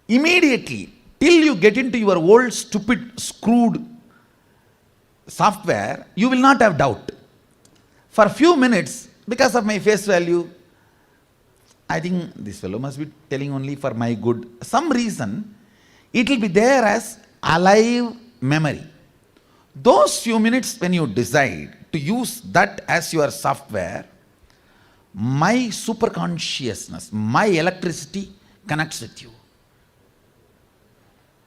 immediately, till you get into your old stupid screwed software, you will not have doubt. For a few minutes, because of my face value, I think this fellow must be telling only for my good. Some reason, it will be there as alive memory. Those few minutes when you decide to use that as your software, my superconsciousness, my electricity connects with you.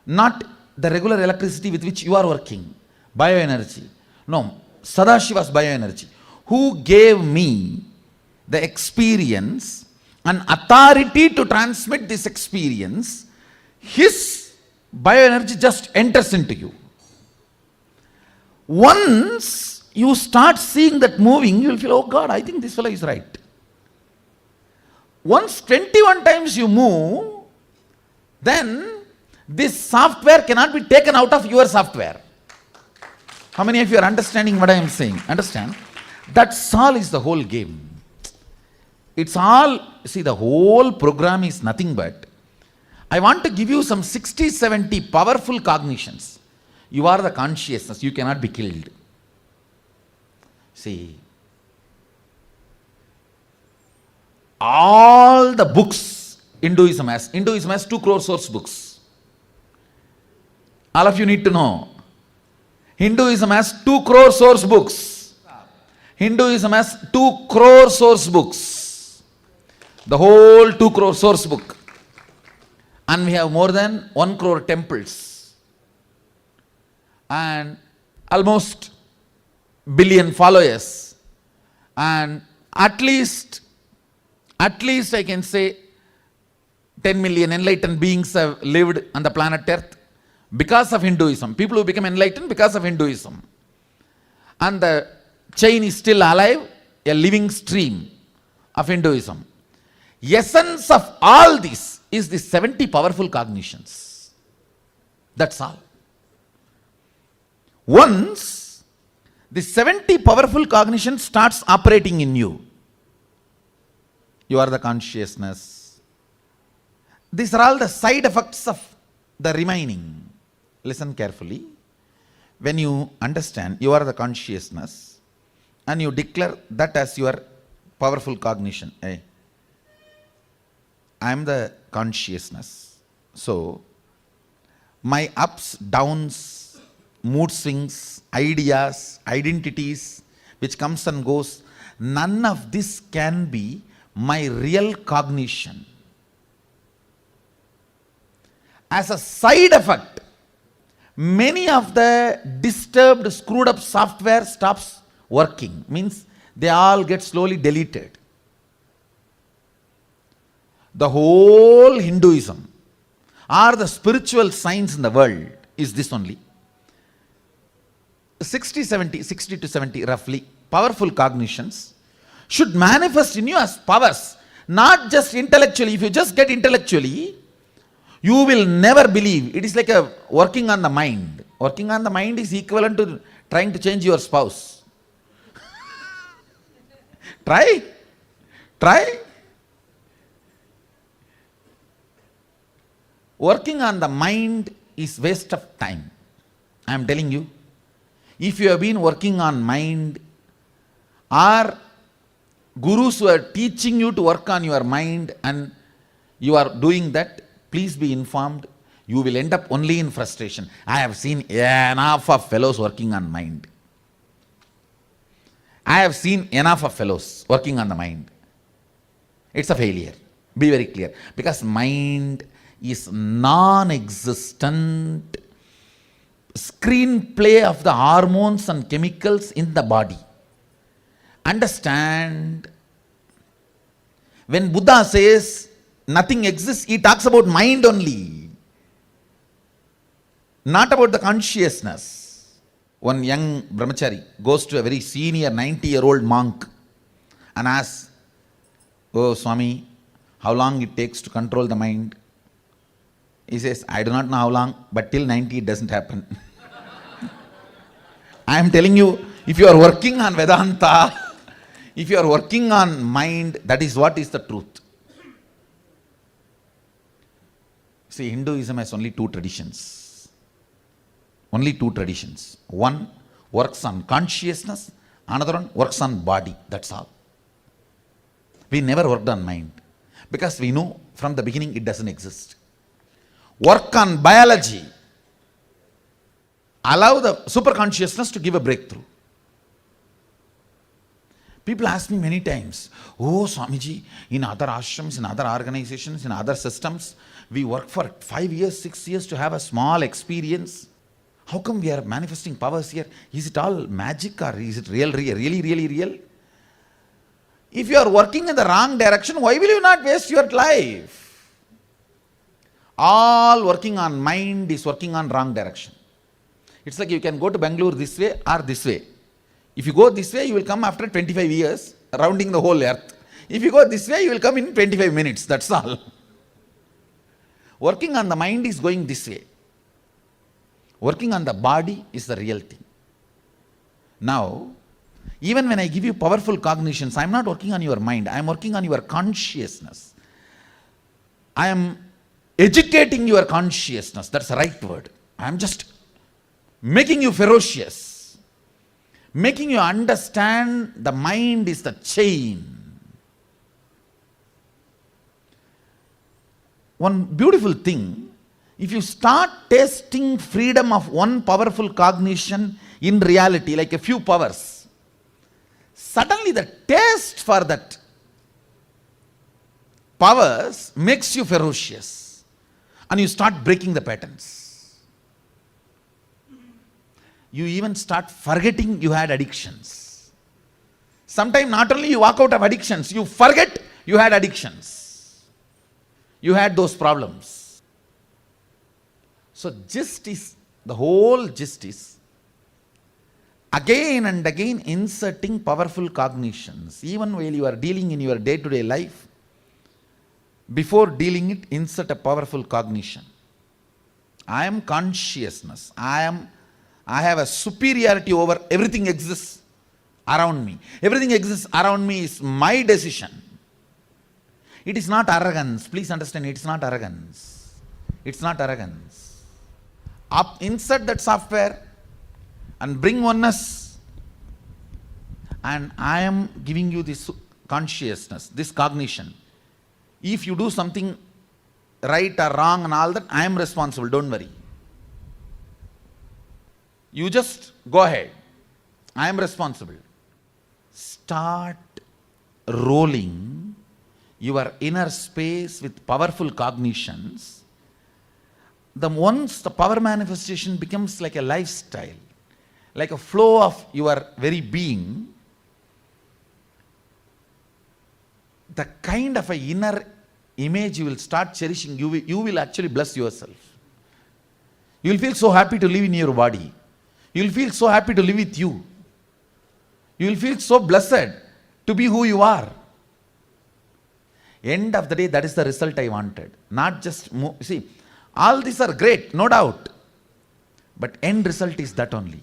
Not the regular electricity with which you are working, bioenergy. No, Sadashiva's bioenergy, who gave me the experience and authority to transmit this experience, his bioenergy just enters into you. Once you start seeing that moving, you will feel, oh God, I think this fellow is right. Once 21 times you move, then this software cannot be taken out of your software. How many of you are understanding what I am saying? Understand? That's all is the whole game. It's all, see, the whole program is nothing but, I want to give you some 60, 70 powerful cognitions. You are the consciousness, you cannot be killed. See, all the books Hinduism has 2 crore source books. All of you need to know. Hinduism has 2 crore source books. Hinduism has 2 crore source books. The whole 2 crore source book. And we have more than 1 crore temples. And almost billion followers. And at least I can say 10 million enlightened beings have lived on the planet Earth because of Hinduism. People who become enlightened because of Hinduism. And the chain is still alive, a living stream of Hinduism. Essence of all this is the 70 powerful cognitions. That's all. Once the 70 powerful cognition starts operating in you, you are the consciousness. These are all the side effects of the remaining. Listen carefully. When you understand you are the consciousness and you declare that as your powerful cognition, hey, I am the consciousness. So, my ups, downs, mood swings, ideas, identities, which comes and goes, none of this can be my real cognition. As a side effect, many of the disturbed, screwed up software stops working. Means they all get slowly deleted. The whole Hinduism or the spiritual science in the world is this only. 60 to 70 roughly powerful cognitions should manifest in you as powers, not just intellectually. If you just get intellectually, you will never believe. It is like a working on the mind. Working on the mind is equivalent to trying to change your spouse. Try. Working on the mind is waste of time. I am telling you. If you have been working on mind, or gurus who are teaching you to work on your mind and you are doing that, please be informed, you will end up only in frustration. I have seen enough of fellows working on mind. I have seen enough of fellows working on the mind. It's a failure. Be very clear. Because mind is non-existent screenplay of the hormones and chemicals in the body. Understand, when Buddha says nothing exists, he talks about mind only, not about the consciousness. One young brahmachari goes to a very senior 90-year-old monk and asks, "Oh Swami, how long it takes to control the mind?" He says, "I do not know how long, but till 90 it doesn't happen." I am telling you, if you are working on Vedanta, if you are working on mind, that is what is the truth. See, Hinduism has only 2 traditions. Only 2 traditions. One works on consciousness, another one works on body. That's all. We never worked on mind because we know from the beginning it doesn't exist. Work on biology. Allow the superconsciousness to give a breakthrough. People ask me many times, "Oh Swamiji, in other ashrams, in other organizations, in other systems, we work for 5 years, 6 years to have a small experience. How come we are manifesting powers here? Is it all magic or is it really real? If you are working in the wrong direction, why will you not waste your life?" All working on mind is working on wrong direction. It's like you can go to Bangalore this way or this way. If you go this way, you will come after 25 years, rounding the whole earth. If you go this way, you will come in 25 minutes, that's all. Working on the mind is going this way. Working on the body is the real thing. Now, even when I give you powerful cognitions, I am not working on your mind, I am working on your consciousness. I am educating your consciousness, that's the right word. I am just making you ferocious, making you understand the mind is the chain. One beautiful thing, if you start tasting freedom of one powerful cognition in reality, like a few powers, suddenly the taste for that powers makes you ferocious and you start breaking the patterns. You even start forgetting you had addictions. Sometimes not only you walk out of addictions, you forget you had addictions. You had those problems. So gist is, the whole gist is, again and again inserting powerful cognitions. Even while you are dealing in your day-to-day life, before dealing it, insert a powerful cognition. I am consciousness. I have a superiority over everything exists around me. Everything exists around me is my decision. It is not arrogance. Please understand, it's not arrogance. It's not arrogance. Insert that software and bring oneness. And I am giving you this consciousness, this cognition. If you do something right or wrong and all that, I am responsible, don't worry. You just go ahead. I am responsible. Start rolling your inner space with powerful cognitions. Once the power manifestation becomes like a lifestyle, like a flow of your very being, the kind of a inner image you will start cherishing, you will actually bless yourself. You will feel so happy to live in your body. You will feel so happy to live with you. You will feel so blessed to be who you are. End of the day, that is the result I wanted. Not just, see, all these are great, no doubt. But end result is that only.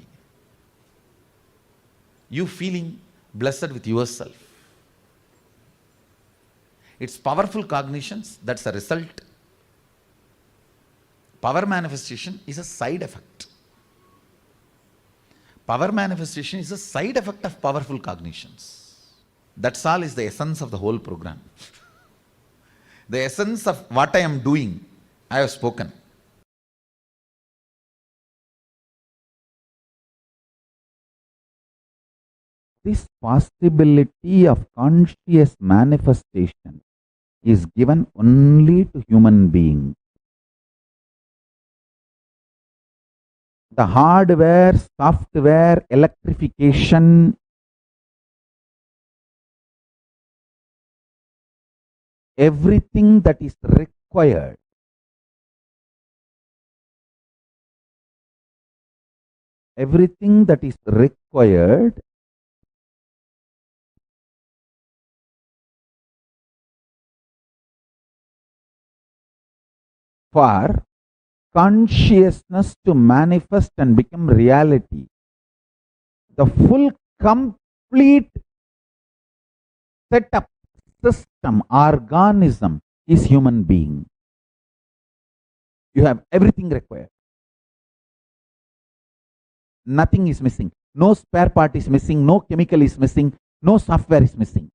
You feeling blessed with yourself. It's powerful cognitions, that's a result. Power manifestation is a side effect. Power manifestation is a side effect of powerful cognitions. That's all is the essence of the whole program. The essence of what I am doing, I have spoken. This possibility of conscious manifestation is given only to human beings. The hardware, software, electrification, everything that is required for consciousness to manifest and become reality. The full, complete setup, system, organism is human being. You have everything required. Nothing is missing. No spare part is missing. No chemical is missing. No software is missing.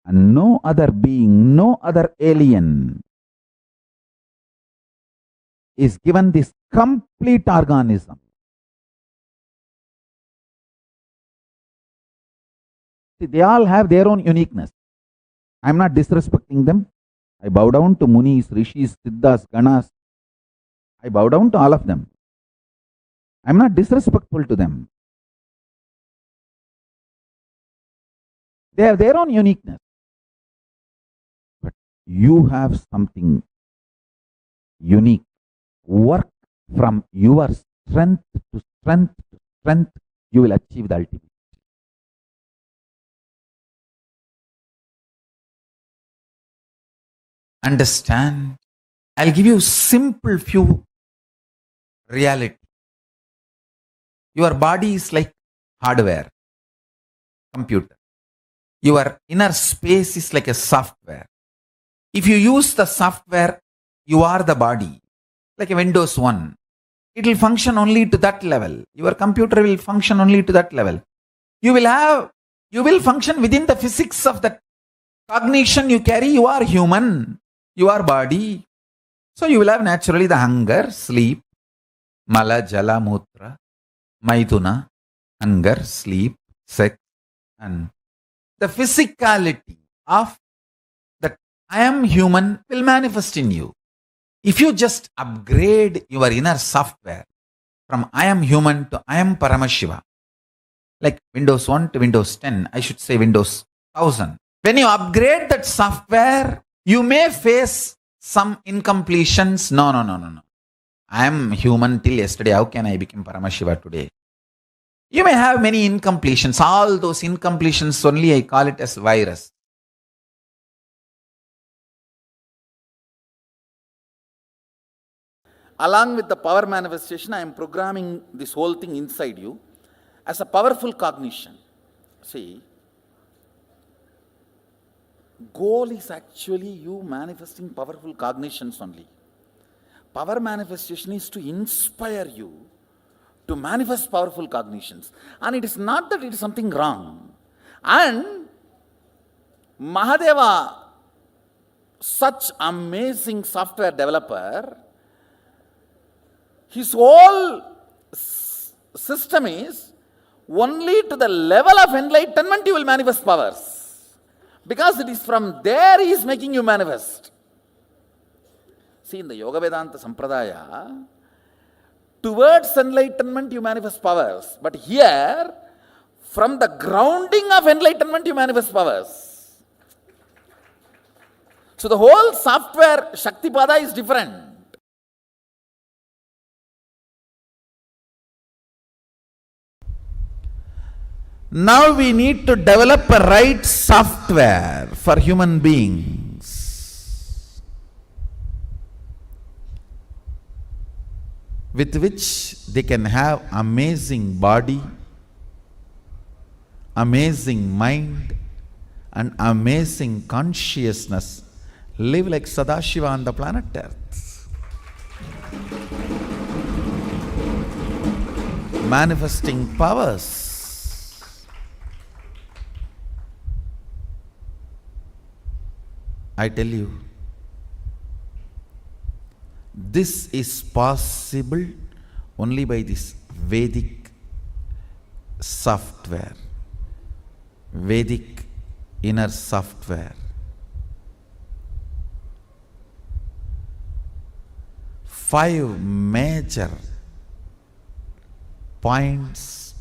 And no other being, no other alien is given this complete organism. See, they all have their own uniqueness. I am not disrespecting them. I bow down to Munis, Rishis, Siddhas, Ganas. I bow down to all of them. I am not disrespectful to them. They have their own uniqueness. But you have something unique. Work from your strength to strength to strength, you will achieve the ultimate. Understand? I'll give you simple few reality. Your body is like hardware, computer. Your inner space is like a software. If you use the software, you are the body. Like a Windows 1. It will function only to that level. Your computer will function only to that level. You will function within the physics of that cognition you carry. You are human. You are body. So you will have naturally the hunger, sleep, mala, jala, mutra, maithuna, hunger, sleep, sex, And the physicality of that I am human will manifest in you. If you just upgrade your inner software from I am human to I am Paramashiva, like Windows 1 to Windows 10, I should say Windows 1000. When you upgrade that software, you may face some incompletions. No. I am human till yesterday. How can I become Paramashiva today? You may have many incompletions. All those incompletions only I call it as virus. Along with the power manifestation, I am programming this whole thing inside you as a powerful cognition. See, goal is actually you manifesting powerful cognitions only. Power manifestation is to inspire you to manifest powerful cognitions. And it is not that it is something wrong. And Mahadeva, such amazing software developer, his whole system is only to the level of enlightenment you will manifest powers. Because it is from there he is making you manifest. See, in the Yoga Vedanta Sampradaya, towards enlightenment you manifest powers. But here, from the grounding of enlightenment you manifest powers. So the whole software Shaktipada is different. Now we need to develop a right software for human beings, with which they can have amazing body, amazing mind, and amazing consciousness. Live like Sadashiva on the planet Earth. Manifesting powers. I tell you, this is possible only by this Vedic software, Vedic inner software. 5 major points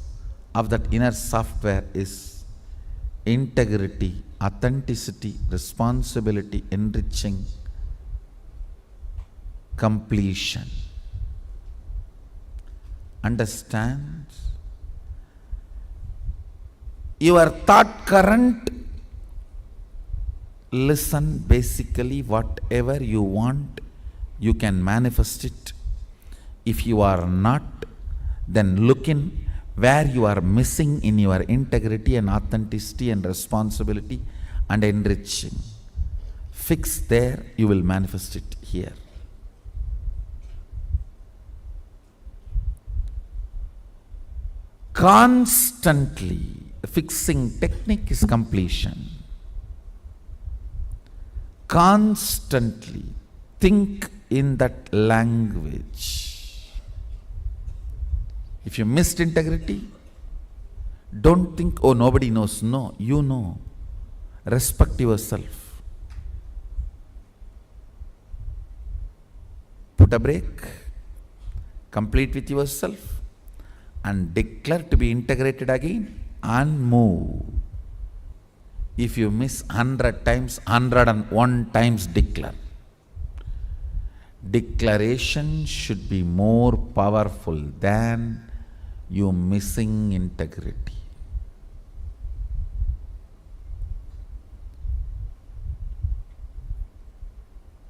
of that inner software is integrity, authenticity, responsibility, enriching, completion. Understand? Your thought current, listen, basically whatever you want, you can manifest it. If you are not, then look in where you are missing in your integrity and authenticity and responsibility and enriching. Fix there, you will manifest it here. Constantly, the fixing technique is completion. Constantly think in that language. If you missed integrity, don't think, oh, nobody knows. No, you know. Respect yourself. Put a break. Complete with yourself. And declare to be integrated again and move. If you miss 100 times, 101 times declare. Declaration should be more powerful than you missing integrity.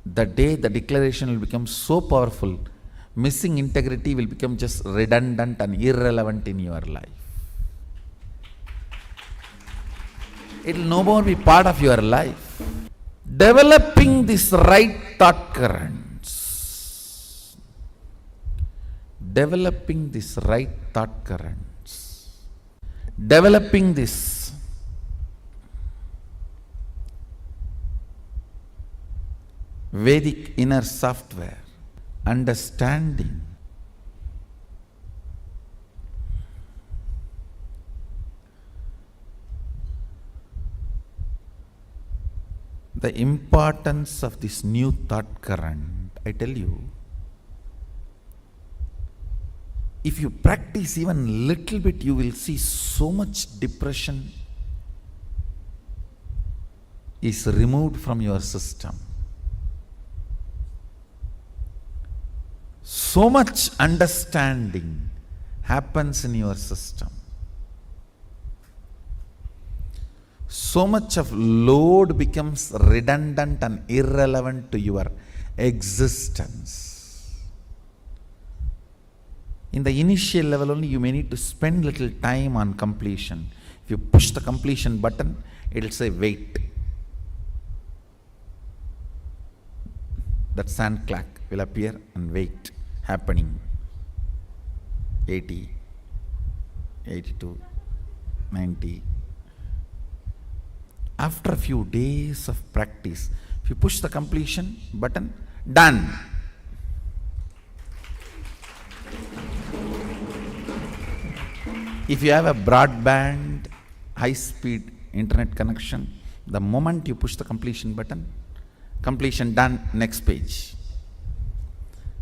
The day the declaration will become so powerful, missing integrity will become just redundant and irrelevant in your life. It will no more be part of your life. Developing this right thought currents. Developing this right thought currents. Developing this Vedic inner software. Understanding. The importance of this new thought current, I tell you, if you practice even little bit, you will see so much depression is removed from your system. So much understanding happens in your system. So much of load becomes redundant and irrelevant to your existence. In the initial level only, you may need to spend little time on completion. If you push the completion button, it will say wait. That sand clack will appear and wait happening. 80, 82, 90. After a few days of practice, if you push the completion button, done. If you have a broadband, high-speed internet connection, the moment you push the completion button, completion done, next page.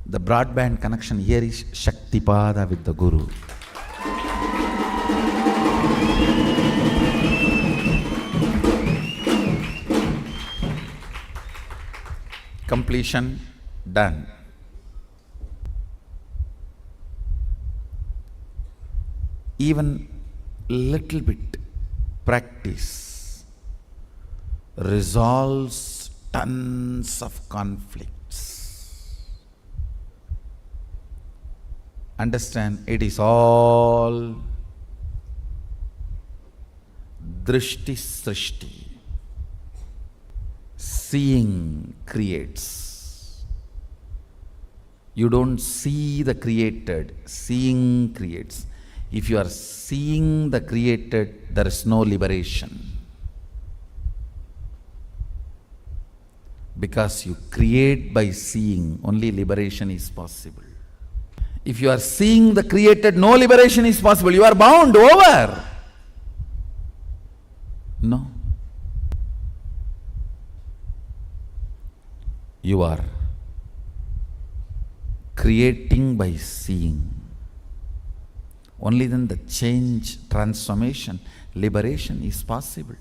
The broadband connection here is Shaktipada with the Guru. Completion done. Even little bit practice resolves tons of conflicts. Understand, it is all drishti srishti. Seeing creates. You don't see the created, seeing creates. If you are seeing the created, there is no liberation. Because you create by seeing, only liberation is possible. If you are seeing the created, no liberation is possible. You are bound, over. No. You are creating by seeing. Only then the change, transformation, liberation is possible.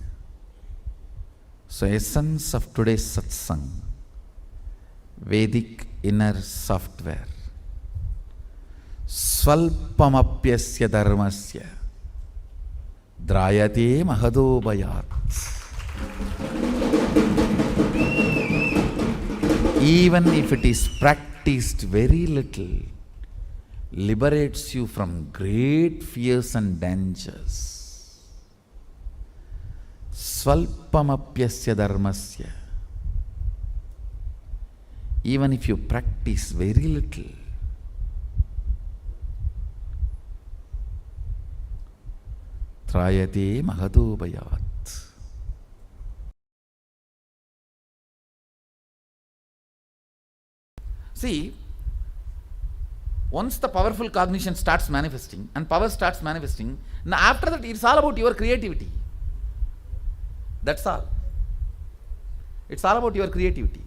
So essence of today's satsang, Vedic inner software. Svalpamapyasya dharmasya drayate mahadobayat. Even if it is practiced very little, liberates you from great fears and dangers. Svalpamapyasya dharmasya. Even if you practice very little, trayate mahadobayat. See, once the powerful cognition starts manifesting and power starts manifesting, now after that it's all about your creativity. That's all. It's all about your creativity.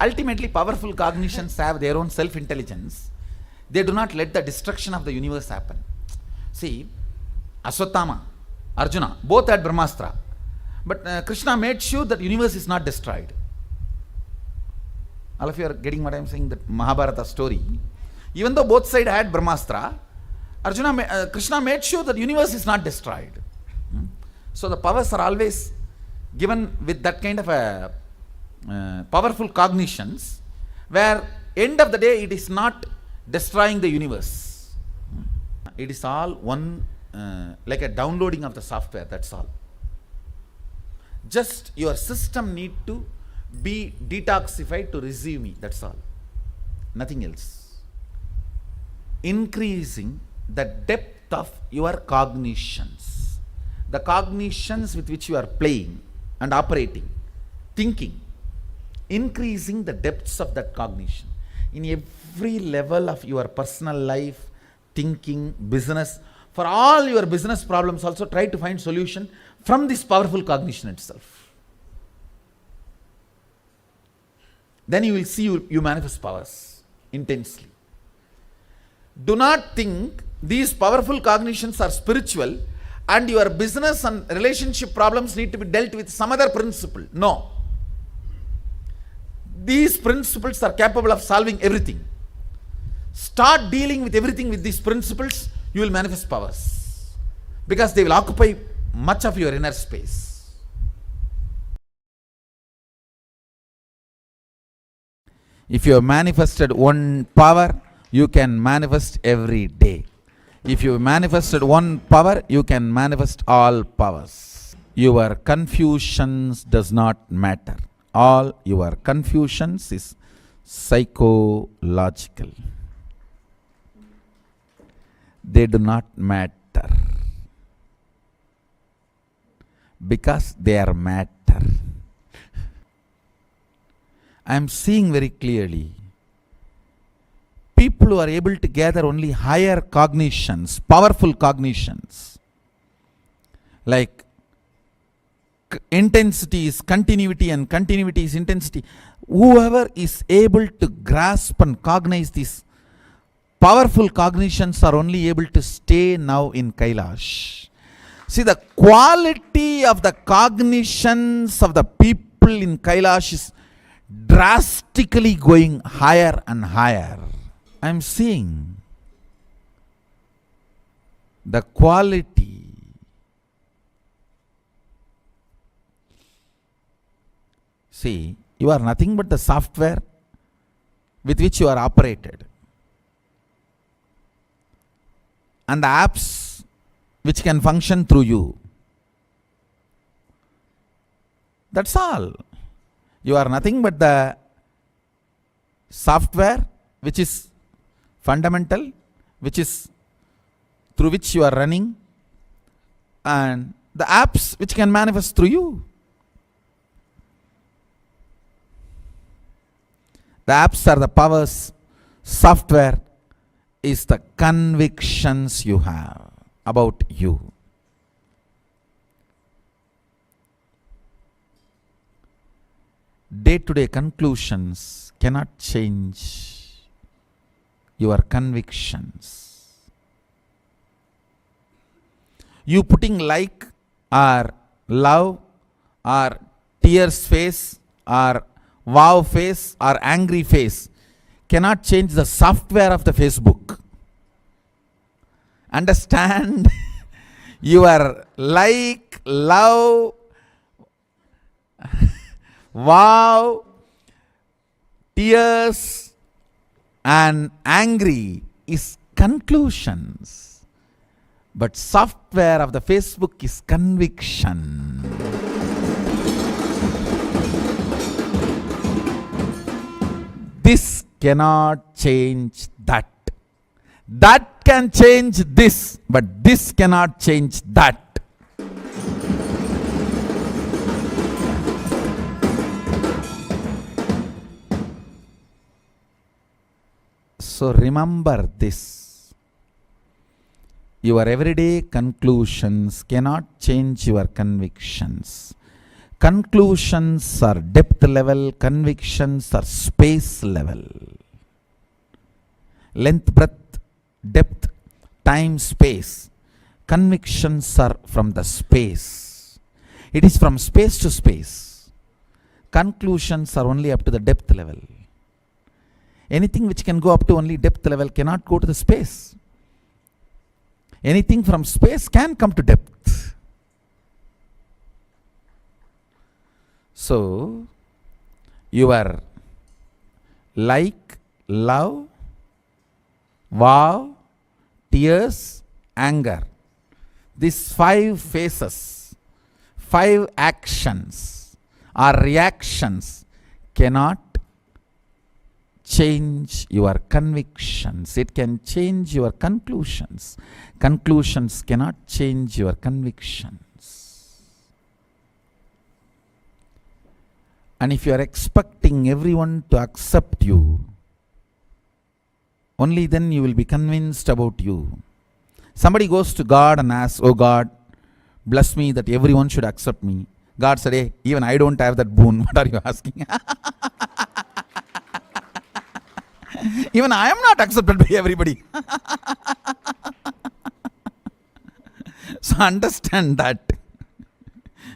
Ultimately, powerful cognitions have their own self-intelligence. They do not let the destruction of the universe happen. See, Aswathama, Arjuna, both had Brahmastra. But Krishna made sure that universe is not destroyed. All of you are getting what I am saying, that Mahabharata story. Even though both sides had Brahmastra, Krishna made sure that universe is not destroyed. So the powers are always given with that kind of a powerful cognitions, where end of the day it is not destroying the universe. It is all one, like a downloading of the software, that's all. Just your system need to be detoxified to receive me, that's all. Nothing else. Increasing the depth of your cognitions, the cognitions with which you are playing and operating, thinking, increasing the depths of that cognition. In every level of your personal life, thinking, business, For all your business problems also, try to find solution from this powerful cognition itself. Then you will see you manifest powers intensely. Do not think these powerful cognitions are spiritual and your business and relationship problems need to be dealt with some other principle. No. These principles are capable of solving everything. Start dealing with everything with these principles, you will manifest powers. Because they will occupy much of your inner space. If you have manifested one power, you can manifest every day. If you manifested one power, you can manifest all powers. Your confusions does not matter. All your confusions is psychological. They do not matter. Because they are matter. I am seeing very clearly. People who are able to gather only higher cognitions, powerful cognitions, like intensity is continuity and continuity is intensity. Whoever is able to grasp and cognize these powerful cognitions are only able to stay now in Kailash. See, the quality of the cognitions of the people in Kailash is drastically going higher and higher. I am seeing the quality. See, you are nothing but the software with which you are operated. And the apps which can function through you. That's all. You are nothing but the software which is fundamental, which is through which you are running, and the apps which can manifest through you. The apps are the powers, software is the convictions you have about you. Day-to-day conclusions cannot change your convictions. You putting like or love or tears face or wow face or angry face cannot change the software of the Facebook. Understand? Your like, love, wow, tears and angry is conclusions, but software of the Facebook is conviction. This cannot change that. That can change this, but this cannot change that. So remember this. Your everyday conclusions cannot change your convictions. Conclusions are depth level, convictions are space level. Length, breadth, depth, time, space. Convictions are from the space. It is from space to space. Conclusions are only up to the depth level. Anything which can go up to only depth level cannot go to the space. Anything from space can come to depth. So, your like, love, wow, tears, anger. These 5 phases, 5 actions or reactions cannot change your convictions. It can change your conclusions. Conclusions cannot change your convictions. And if you are expecting everyone to accept you, only then you will be convinced about you. Somebody goes to God and asks, oh God, bless me that everyone should accept me. God said, hey, even I don't have that boon. What are you asking? Even I am not accepted by everybody. So understand that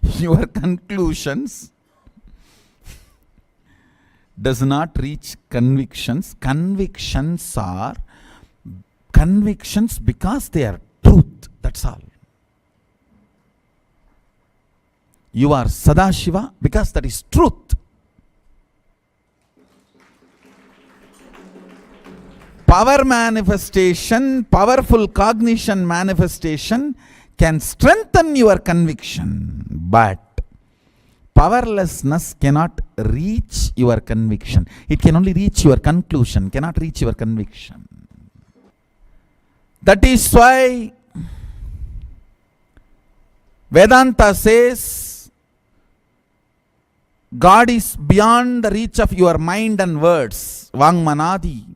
your conclusions does not reach convictions. Convictions are convictions because they are truth. That's all. You are Sadashiva because that is truth. Power manifestation, powerful cognition manifestation can strengthen your conviction, but powerlessness cannot reach your conviction. It can only reach your conclusion, cannot reach your conviction. That is why Vedanta says God is beyond the reach of your mind and words. Vangmanadi.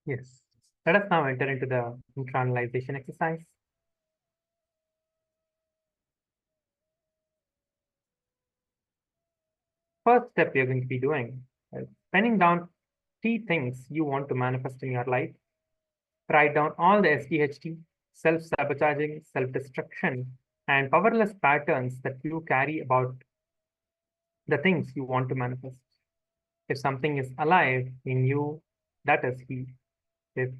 Yes. Let us now enter into the internalization exercise. First step you're going to be doing is penning down 3 things you want to manifest in your life. Write down all the SDHT, self-sabotaging, self-destruction, and powerless patterns that you carry about the things you want to manifest. If something is alive in you, that is he. If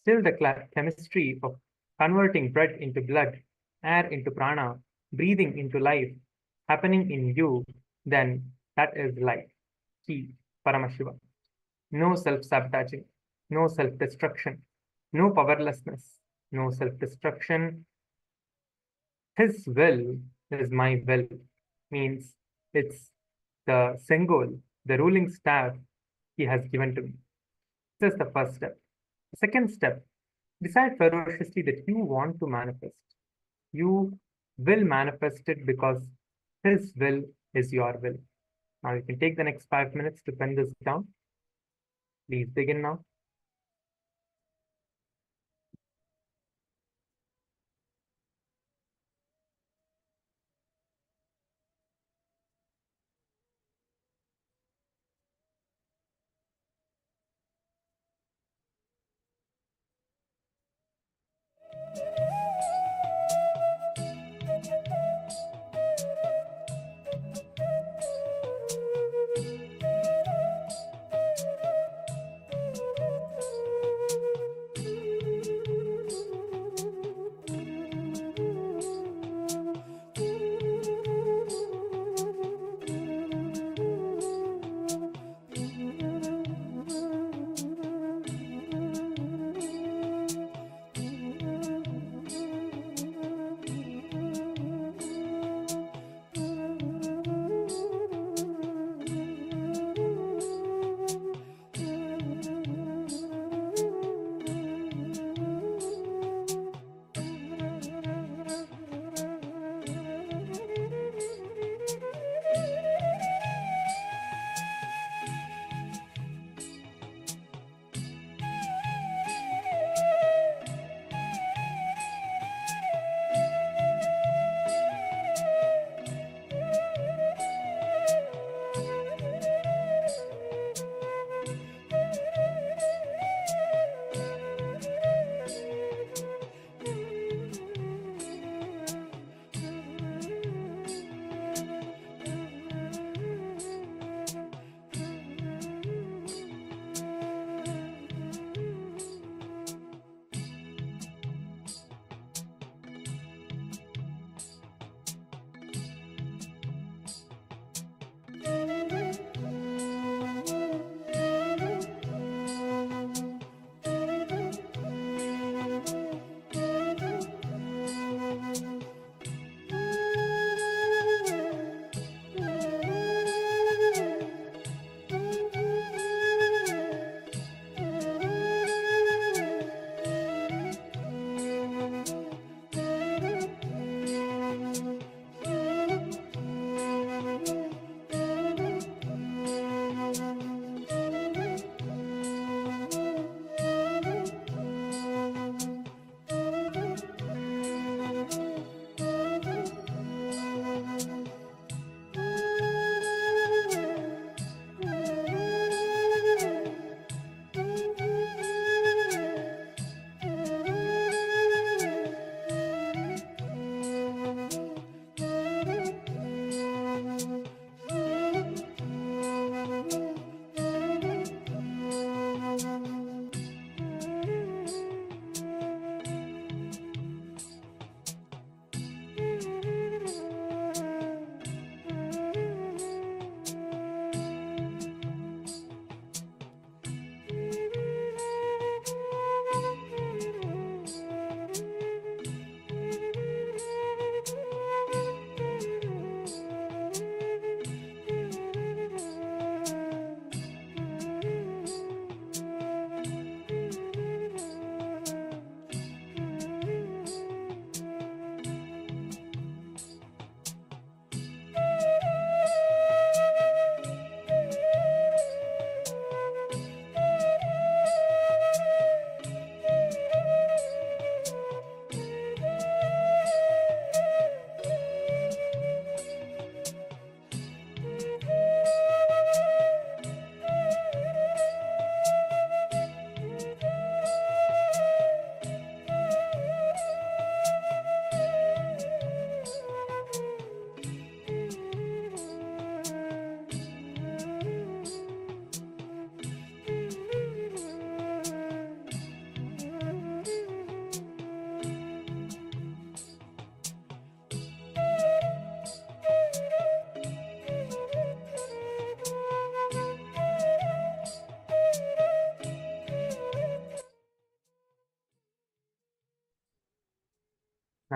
still the chemistry of converting bread into blood, air into prana, breathing into life, happening in you, then that is life. He, Paramashiva. No self-sabotaging, no self-destruction, no powerlessness, no self-destruction. His will is my will, means it's the Sengol, the ruling staff he has given to me. This is the first step. The second step, decide ferociously that you want to manifest. You will manifest it because his will is your will. Now you can take the next 5 minutes to pen this down. Please begin now.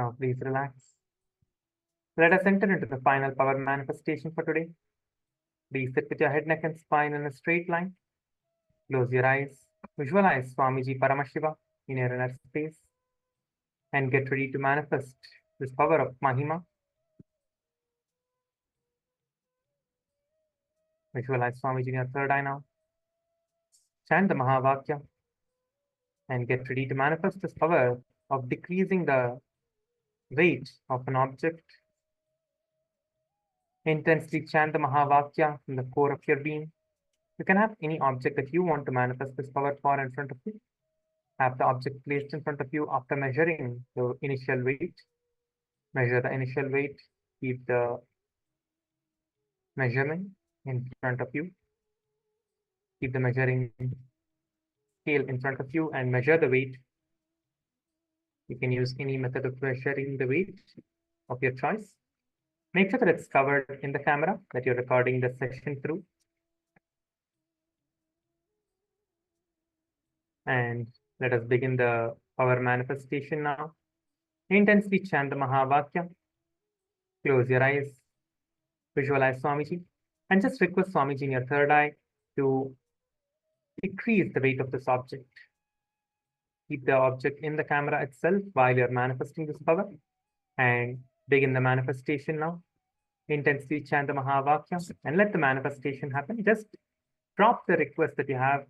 Now please relax. Let us enter into the final power manifestation for today. Please sit with your head, neck, and spine in a straight line. Close your eyes. Visualize Swamiji Paramashiva in your inner space and get ready to manifest this power of Mahima. Visualize Swamiji in your third eye now. Chant the Mahavakya and get ready to manifest this power of decreasing the weight of an object. Intensely chant the Mahavakya from the core of your being. You can have any object that you want to manifest this power for in front of you. Have the object placed in front of you after measuring the initial weight. Measure the initial weight. Keep the measurement in front of you. Keep the measuring scale in front of you and measure the weight. You can use any method of measuring the weight of your choice. Make sure that it's covered in the camera that you're recording the session through. And let us begin the power manifestation now. Intensely chant the Mahavakya. Close your eyes. Visualize Swamiji. And just request Swamiji in your third eye to decrease the weight of this object. Keep the object in the camera itself while you're manifesting this power. And begin the manifestation now. Intensely chant the Mahavakya and let the manifestation happen. Just drop the request that you have,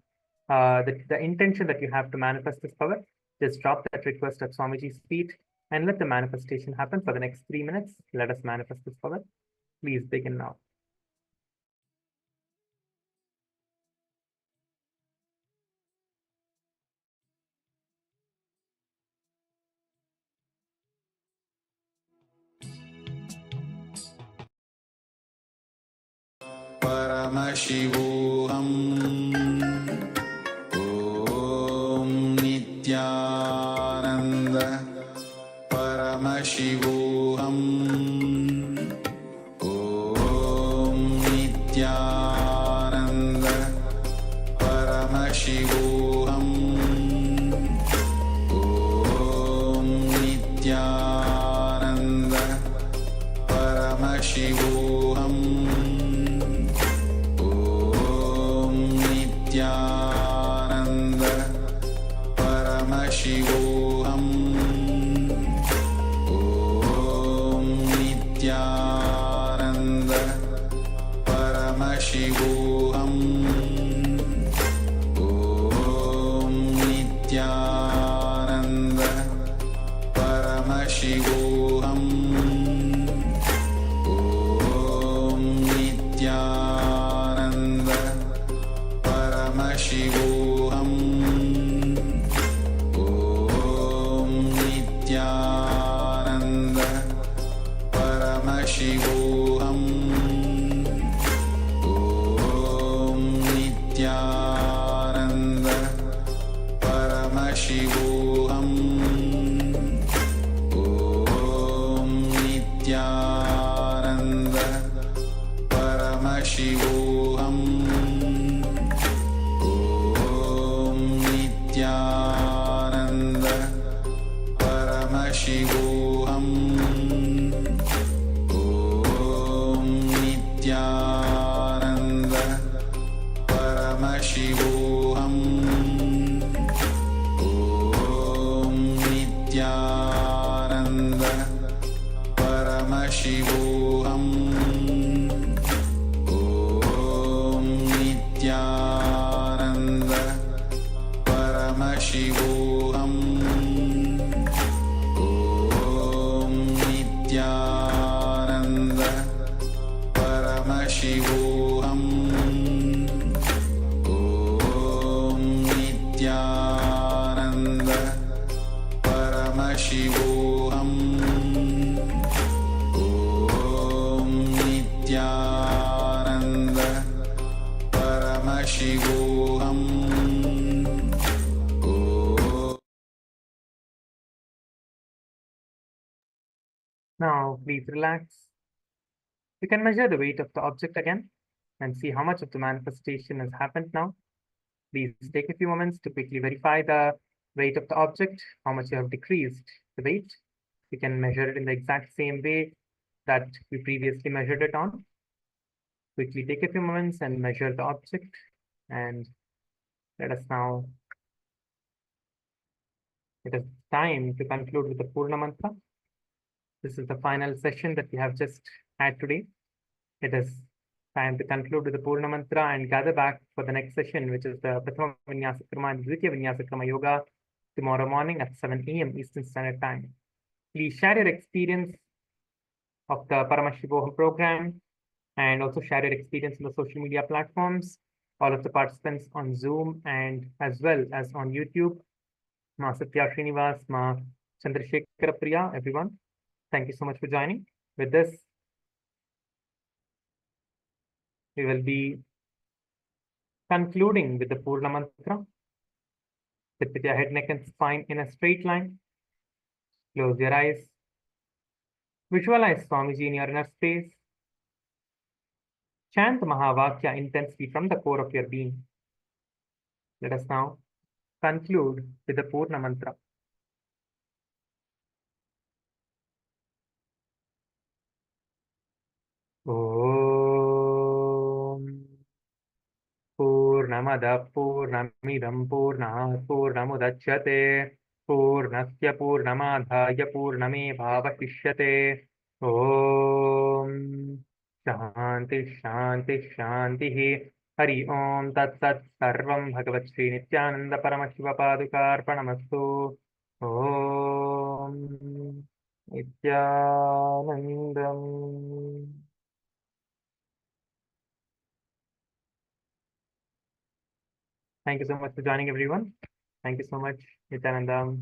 the intention that you have to manifest this power. Just drop that request at Swamiji's feet and let the manifestation happen for the next 3 minutes. Let us manifest this power. Please begin now. Paramashivoham Om Nithyananda Paramashivoham Om Nithyananda Paramashivoham Om Nithyananda Paramashivoham Nithyananda Paramashivoham Om Nithyananda Paramashivoham Om Nithyananda Paramashivoham Om Nithyananda Paramashivoham Om Nithyananda Paramashivoham Om Nithyananda Paramashivoham Om Nithyananda Paramashivoham Om Nithyananda Paramashivoham Om Nithyananda Paramashivoham Om Nithyananda Paramashivoham Om Nithyananda Paramashivoham Om Nithyananda Paramashivoham Om Nithyananda Paramashivoham Om Nithyananda Paramashivoham Now please relax. You can measure the weight of the object again and see how much of the manifestation has happened now. Please take a few moments to quickly verify the weight of the object, how much you have decreased the weight. We can measure it in the exact same way that we previously measured it on. Quickly take a few moments and measure the object, and let us now, it is time to conclude with the Purna Mantra. This is the final session that we have just had today. It is time to conclude with the Purna Mantra and gather back for the next session, which is the Prathama Vinyasa Krama and Dvitiya Vinyasa Krama Yoga tomorrow morning at 7 a.m. Eastern Standard Time. Please share your experience of the Paramashivoham program and also share your experience on the social media platforms. All of the participants on Zoom and as well as on YouTube. Ma Satya Srinivas, Ma Chandrasekhara Priya, everyone. Thank you so much for joining. With this, we will be concluding with the Purna Mantra. Sit with your head, neck, and spine in a straight line. Close your eyes. Visualize Swamiji in your inner space. Chant the Mahavakya intensely from the core of your being. Let us now conclude with the Purna Mantra. Om Purnamada Purnamidam Purnat Purnamudachyate Purnasya Purnamadhaya Purnamevavashishyate. Om Shanti Shanti Shanti. Hari Om Tat Sat Sarvam Bhagavat Sri Nithyananda Paramashiva Padukarpanamastu. Om Nithyanandam. Thank you so much for joining, everyone. Thank you so much, Nithyananda.